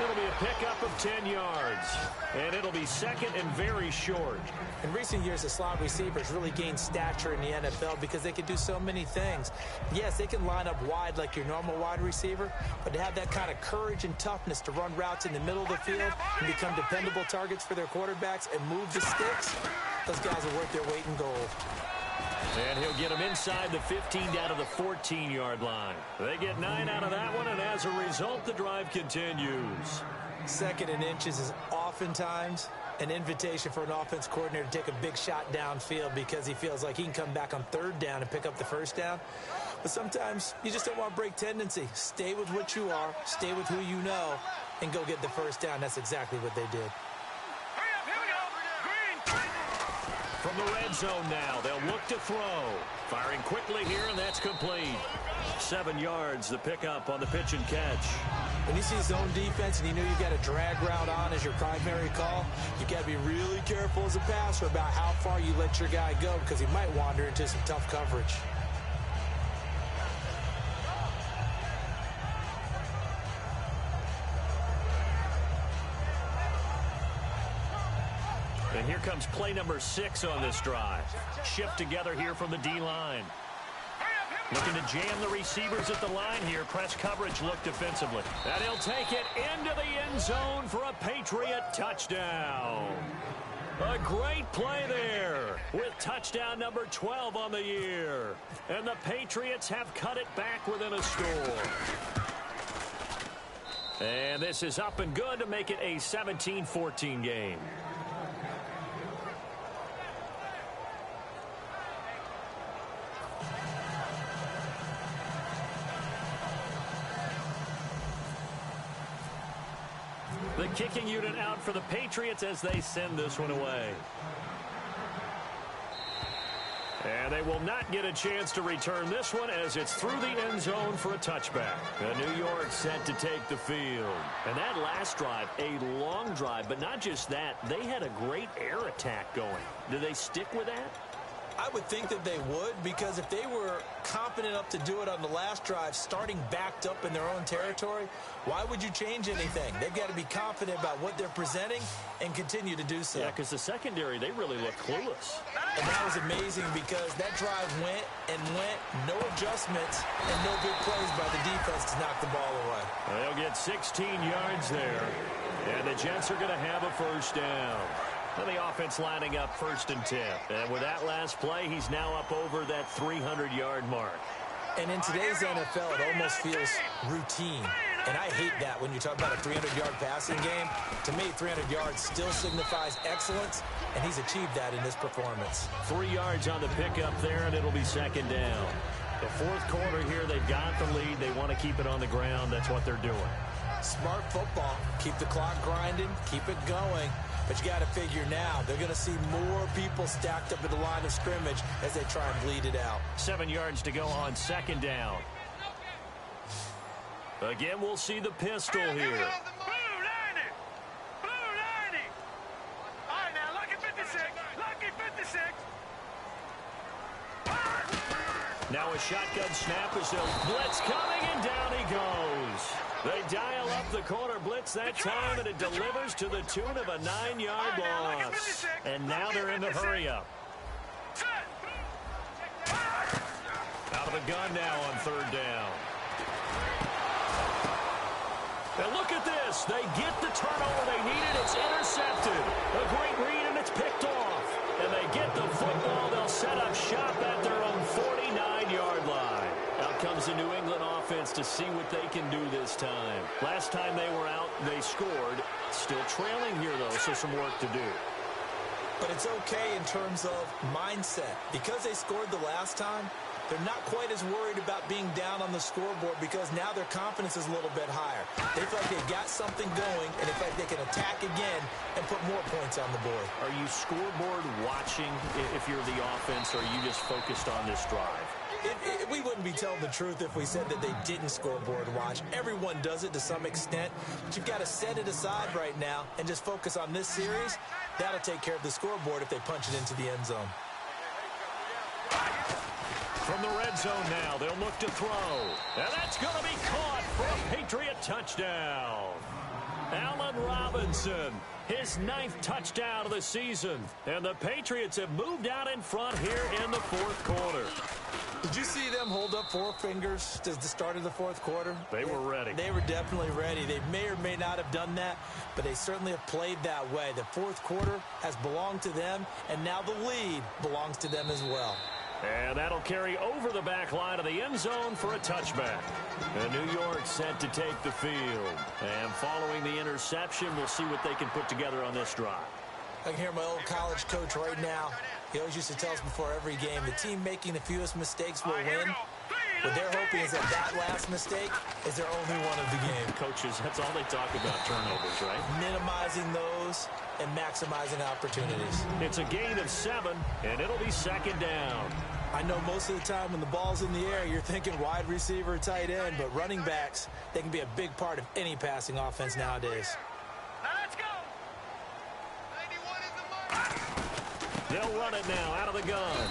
It'll be a pickup of 10 yards. And it'll be 2nd and very short. In recent years, the slot receivers really gained stature in the NFL because they can do so many things. Yes, they can line up wide like your normal wide receiver, but to have that kind of courage and toughness to run routes in the middle of the field and become dependable targets for their quarterbacks and move the sticks, those guys are worth their weight in gold. And he'll get them inside the 15 down to the 14-yard line. They get 9 out of that one, and as a result, the drive continues. 2nd and inches is oftentimes an invitation for an offense coordinator to take a big shot downfield because he feels like he can come back on 3rd down and pick up the 1st down. But sometimes you just don't want to break tendency. Stay with what you are, stay with who you know, and go get the 1st down. That's exactly what they did. From the red zone now, they'll look to throw. Firing quickly here, and that's complete. 7 yards, the pickup on the pitch and catch. When you see zone defense and you know you got a drag route on as your primary call, you got to be really careful as a passer about how far you let your guy go because he might wander into some tough coverage. And here comes play number 6 on this drive. Shift together here from the D-line. Looking to jam the receivers at the line here. Press coverage look defensively. And he'll take it into the end zone for a Patriot touchdown. A great play there with touchdown number 12 on the year. And the Patriots have cut it back within a score. And this is up and good to make it a 17-14 game. The kicking unit out for the Patriots as they send this one away. And they will not get a chance to return this one as it's through the end zone for a touchback. New York set to take the field. And that last drive, a long drive, but not just that. They had a great air attack going. Do they stick with that? I would think that they would, because if they were competent enough to do it on the last drive, starting backed up in their own territory, why would you change anything? They've got to be confident about what they're presenting and continue to do so. Yeah, because the secondary, they really look clueless. And that was amazing because that drive went and went, no adjustments, and no big plays by the defense to knock the ball away. They'll get 16 yards there, and the Jets are going to have a 1st down. And the offense lining up 1st and 10. And with that last play, he's now up over that 300-yard mark. And in today's NFL, it almost feels routine. And I hate that when you talk about a 300-yard passing game. To me, 300 yards still signifies excellence, and he's achieved that in this performance. 3 yards on the pickup there, and it'll be 2nd down. The 4th quarter here, they've got the lead. They want to keep it on the ground. That's what they're doing. Smart football. Keep the clock grinding. Keep it going. But you got to figure now, they're going to see more people stacked up at the line of scrimmage as they try and bleed it out. 7 yards to go on 2nd down. Again, we'll see the pistol here. Blue 90. Blue 90. All right, now, lucky 56. Lucky 56. Now a shotgun snap as they'll blitz coming, and down he goes. They dial up the corner blitz that time, and it delivers to the tune of a 9-yard loss. And now they're in the hurry-up. Out of the gun now on 3rd down. And look at this. They get the turnover they needed. It's intercepted. A great read, and it's picked off. And they get the football. They'll set up shop at their own 49-yard line. Out comes the New England offense to see what they can do this time. Last time they were out, they scored. Still trailing here, though, so some work to do. But it's okay in terms of mindset. Because they scored the last time, they're not quite as worried about being down on the scoreboard because now their confidence is a little bit higher. They feel like they've got something going, and they feel like they can attack again and put more points on the board. Are you scoreboard watching if you're the offense, or are you just focused on this drive? We wouldn't be telling the truth if we said that they didn't scoreboard watch. Everyone does it to some extent, but you've got to set it aside right now and just focus on this series. That'll take care of the scoreboard if they punch it into the end zone. From the red zone now, they'll look to throw. And that's going to be caught for a Patriot touchdown. Allen Robinson, his 9th touchdown of the season. And the Patriots have moved out in front here in the 4th quarter. Did you see them hold up 4 fingers to the start of the 4th quarter? They were ready. They were definitely ready. They may or may not have done that, but they certainly have played that way. The 4th quarter has belonged to them, and now the lead belongs to them as well. And that'll carry over the back line of the end zone for a touchback. And New York set to take the field. And following the interception, we'll see what they can put together on this drive. I can hear my old college coach right now. He always used to tell us before every game, the team making the fewest mistakes will win. What they're hoping is that last mistake is their only one of the game. Coaches, that's all they talk about, turnovers, right? Minimizing those and maximizing opportunities. It's a gain of 7, and it'll be second down. I know most of the time when the ball's in the air, you're thinking wide receiver, tight end, but running backs, they can be a big part of any passing offense nowadays. Now let's go. 91 is the mark. They'll run it now out of the gun.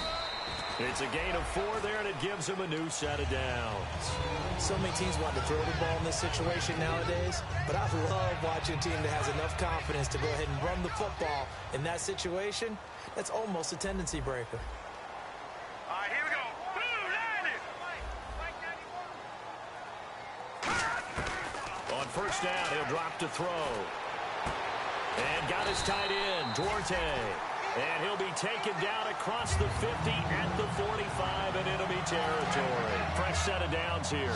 It's a gain of 4 there, and it gives them a new set of downs. So many teams want to throw the ball in this situation nowadays, but I love watching a team that has enough confidence to go ahead and run the football in that situation. That's almost a tendency breaker. All right, here we go. Blue, line it. On first down, he'll drop to throw. And got his tight end, Duarte. And he'll be taken down across the 50 at the 45, and it'll be territory. Fresh set of downs here.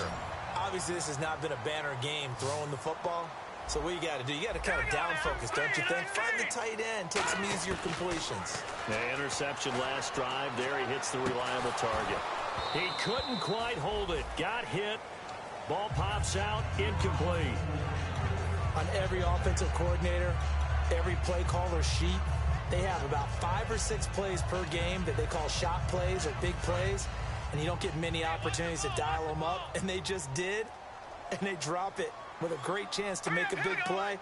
Obviously, this has not been a banner game throwing the football. So what you got to do, you got to kind of down focus, don't you think? Find the tight end, take some easier completions. The interception last drive. There he hits the reliable target. He couldn't quite hold it. Got hit. Ball pops out, incomplete. On every offensive coordinator, every play caller sheet, they have about 5 or 6 plays per game that they call shot plays or big plays, and you don't get many opportunities to dial them up, and they just did, and they drop it with a great chance to make a big play.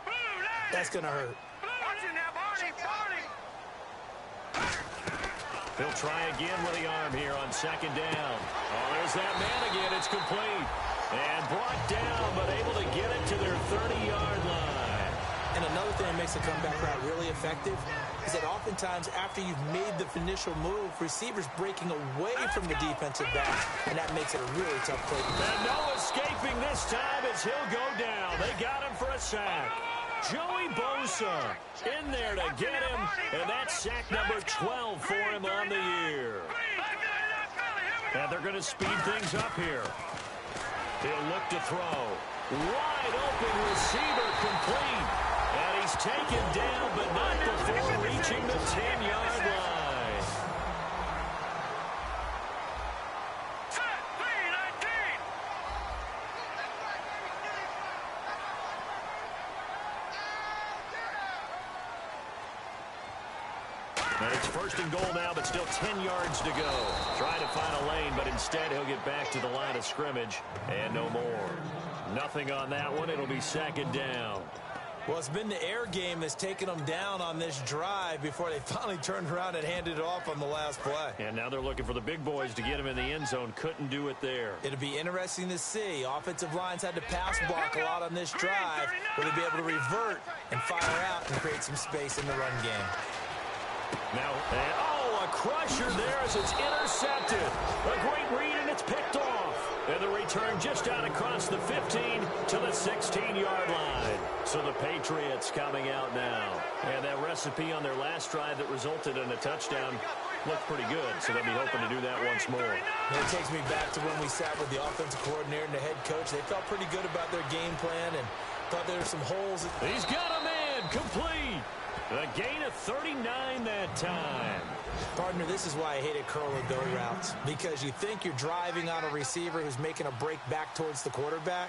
That's going to hurt. Watch it now, Barney. He'll try again with the arm here on second down. Oh, there's that man again. It's complete. And brought down, but able to get it to their 30-yard line. And another thing that makes the comeback route really effective is that oftentimes after you've made the initial move, receivers breaking away from the defensive back, and that makes it a really tough play. And no escaping this time as he'll go down. They got him for a sack. Joey Bosa in there to get him, and that's sack number 12 for him on the year. And they're going to speed things up here. He'll look to throw. Wide open receiver complete. And he's taken down, but not before reaching the 10-yard line. Set, 3-19. And it's first and goal now, but still 10 yards to go. Trying to find a lane, but instead he'll get back to the line of scrimmage. And no more. Nothing on that one. It'll be second down. Well, it's been the air game that's taken them down on this drive before they finally turned around and handed it off on the last play. And now they're looking for the big boys to get him in the end zone. Couldn't do it there. It'll be interesting to see. Offensive lines had to pass block a lot on this drive. Will they be able to revert and fire out and create some space in the run game? Now, a crusher there as it's intercepted. A great read, and it's picked off. And the return just out across the 15 to the 16-yard line. So the Patriots coming out now. And that recipe on their last drive that resulted in a touchdown looked pretty good. So they'll be hoping to do that once more. And it takes me back to when we sat with the offensive coordinator and the head coach. They felt pretty good about their game plan and thought there were some holes. He's got a man complete. A gain of 39 that time. Partner, this is why I hated curl and go routes. Because you think you're driving on a receiver who's making a break back towards the quarterback.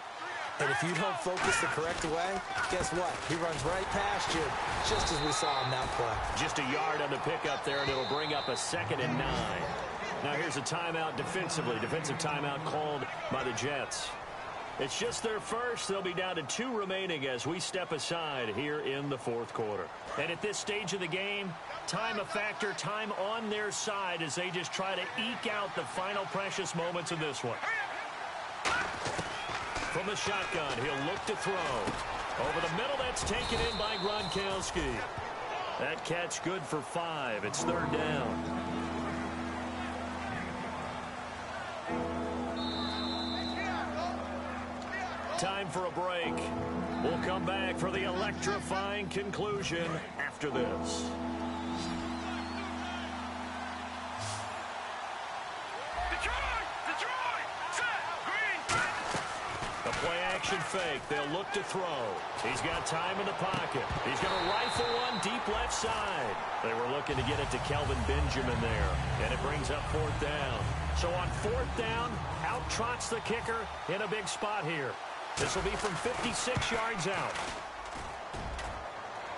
And if you don't focus the correct way, guess what? He runs right past you, just as we saw on that play. Just a yard on the pickup there, and it'll bring up a 2nd and 9. Now here's a timeout defensively. Defensive timeout called by the Jets. It's just their first. They'll be down to 2 remaining as we step aside here in the 4th quarter. And at this stage of the game, time a factor, time on their side as they just try to eke out the final precious moments of this one. From the shotgun, he'll look to throw. Over the middle, that's taken in by Gronkowski. That catch good for 5. It's 3rd down. Time for a break. We'll come back for the electrifying conclusion after this. Detroit! Set! Green! The play action fake. They'll look to throw. He's got time in the pocket. He's going to rifle one deep left side. They were looking to get it to Kelvin Benjamin there, and it brings up 4th down. So on 4th down, out trots the kicker in a big spot here. This will be from 56 yards out.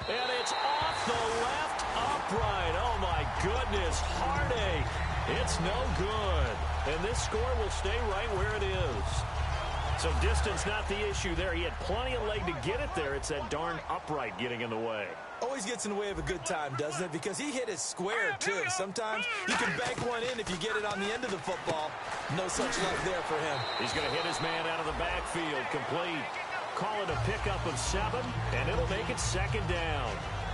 And it's off the left upright. Oh, my goodness. Heartache. It's no good. And this score will stay right where it is. So distance not the issue there. He had plenty of leg to get it there. It's that darn upright getting in the way. Always gets in the way of a good time, doesn't it? Because he hit it square, too. Sometimes you can bank one in if you get it on the end of the football. No such luck there for him. He's going to hit his man out of the backfield. Complete. Call it a pickup of 7, and it'll make it 2nd down.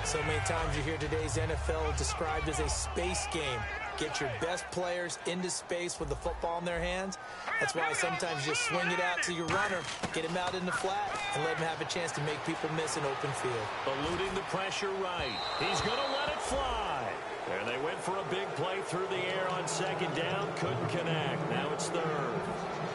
So many times you hear today's NFL described as a space game. Get your best players into space with the football in their hands. That's why sometimes you just swing it out to your runner, get him out in the flat, and let him have a chance to make people miss an open field. Eluding the pressure right. He's going to let it fly. And they went for a big play through the air on 2nd down. Couldn't connect. Now it's 3rd.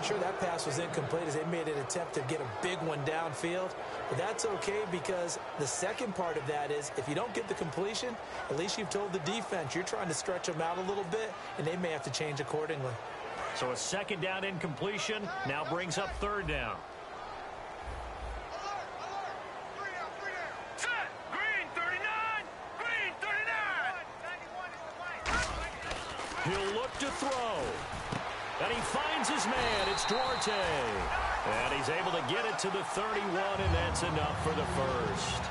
Sure, that pass was incomplete as they made an attempt to get a big one downfield. But that's okay because the second part of that is if you don't get the completion, at least you've told the defense you're trying to stretch them out a little bit, and they may have to change accordingly. So a 2nd down incompletion now brings up 3rd down. Set! Green 39! Green 39! He'll look to throw. And he finds his man. It's Duarte. And he's able to get it to the 31, and that's enough for the first.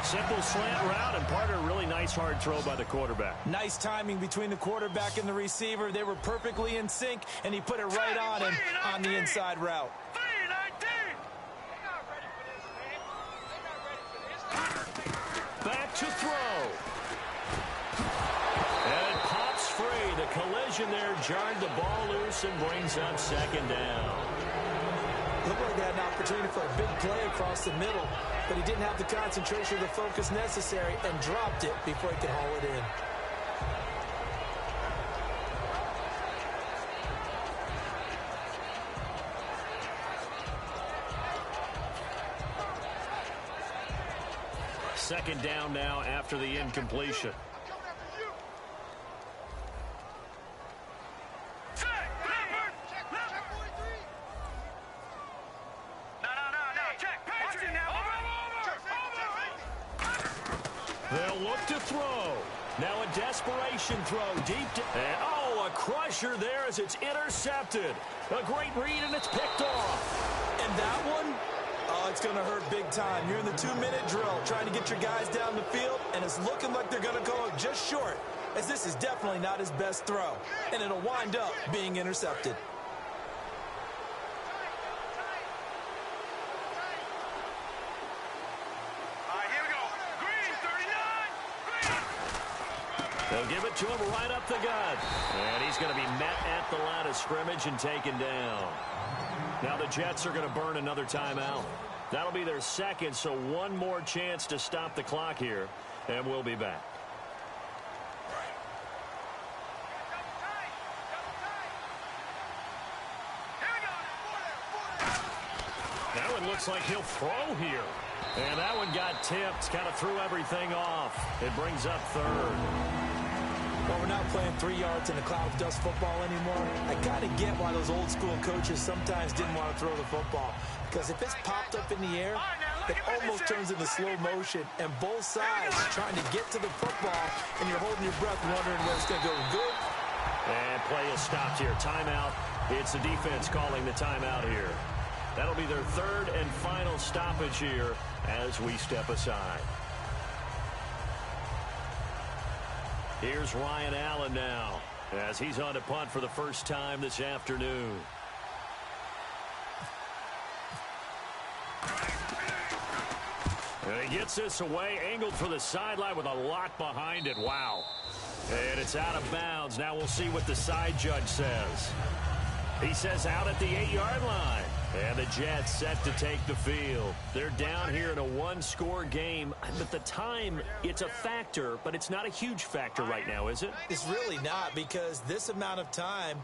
Simple slant route, and part of a really nice hard throw by the quarterback. Nice timing between the quarterback and the receiver. They were perfectly in sync, and he put it right on him on the inside route. 3-19! Back to throw. And it pops free. The collision there jarred the ball loose and brings up 2nd down. Looked like they had an opportunity for a big play across the middle, but he didn't have the concentration or the focus necessary and dropped it before he could haul it in. Second down now after the incompletion. They'll look to throw. Now a desperation throw deep to... a crusher there as it's intercepted. A great read, and it's picked off. And that one, it's going to hurt big time. You're in the 2-minute drill trying to get your guys down the field, and it's looking like they're going to go just short, as this is definitely not his best throw, and it'll wind up being intercepted. They'll give it to him right up the gut. And he's going to be met at the line of scrimmage and taken down. Now the Jets are going to burn another timeout. That'll be their 2nd, so one more chance to stop the clock here. And we'll be back. That one looks like he'll throw here. And that one got tipped, kind of threw everything off. It brings up 3rd. Well, we're not playing 3 yards in a cloud of dust football anymore. I kind of get why those old school coaches sometimes didn't want to throw the football. Because if it's popped up in the air, it almost turns into slow motion. And both sides trying to get to the football, and you're holding your breath wondering where it's going to go. Good. And play is stopped here. Timeout. It's the defense calling the timeout here. That'll be their 3rd and final stoppage here as we step aside. Here's Ryan Allen now as he's on to punt for the first time this afternoon. And he gets this away, angled for the sideline with a lot behind it. Wow. And it's out of bounds. Now we'll see what the side judge says. He says out at the 8-yard line. And the Jets set to take the field. They're down here in a one-score game. But the time, it's a factor, but it's not a huge factor right now, is it? It's really not, because this amount of time,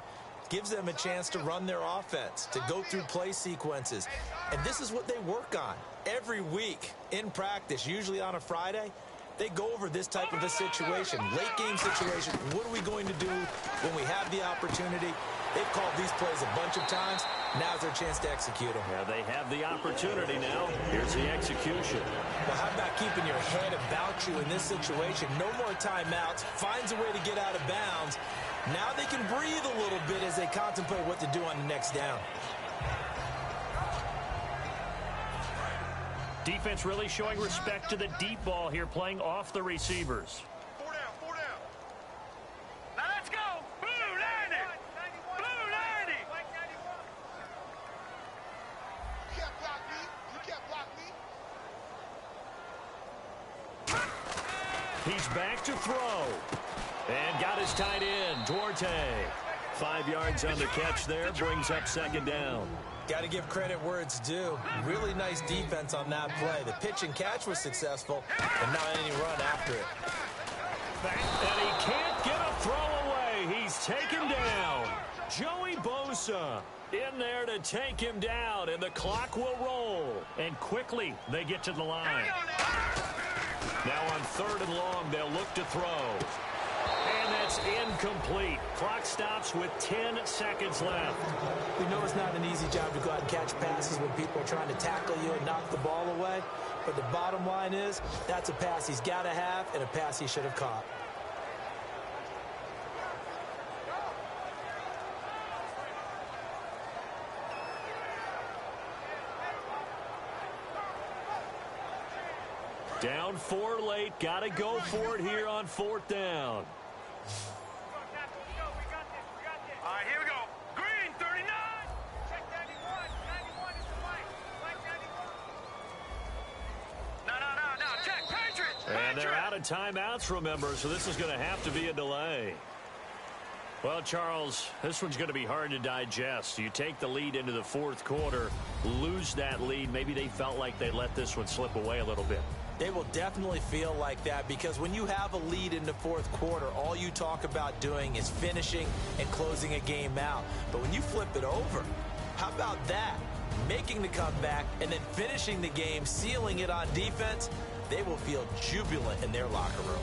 gives them a chance to run their offense, to go through play sequences. And this is what they work on every week in practice, usually on a Friday. They go over this type of a situation, late game situation. What are we going to do when we have the opportunity? They've called these plays a bunch of times. Now's their chance to execute them. Yeah, they have the opportunity now. Here's the execution. Well, how about keeping your head about you in this situation? No more timeouts. Finds a way to get out of bounds. Now they can breathe a little bit as they contemplate what to do on the next down. Defense really showing respect to the deep ball here, playing off the receivers. 4 down, 4 down. Now let's go. Blue, land it. Blue, land it. You can't block me. You can't block me. He's back to throw. And got his tight end, Duarte. 5 yards on the catch there, brings up second down. Got to give credit where it's due. Really nice defense on that play. The pitch and catch was successful, and not any run after it. And he can't get a throw away. He's taken down. Joey Bosa in there to take him down, and the clock will roll. And quickly, they get to the line. Now on 3rd and long, they'll look to throw. And that's incomplete. Clock stops with 10 seconds left. We know it's not an easy job to go out and catch passes when people are trying to tackle you and knock the ball away. But the bottom line is, that's a pass he's got to have and a pass he should have caught. Down 4 late. Got to go for it here on 4th down. All right, here we go. Green, 39. Check 91. 91 is the fight. Flank 91. No. Check, Patriots. And they're out of timeouts, remember, so this is going to have to be a delay. Well, Charles, this one's going to be hard to digest. You take the lead into the 4th quarter, lose that lead. Maybe they felt like they let this one slip away a little bit. They will definitely feel like that because when you have a lead in the 4th quarter, all you talk about doing is finishing and closing a game out. But when you flip it over, how about that? Making the comeback and then finishing the game, sealing it on defense, they will feel jubilant in their locker room.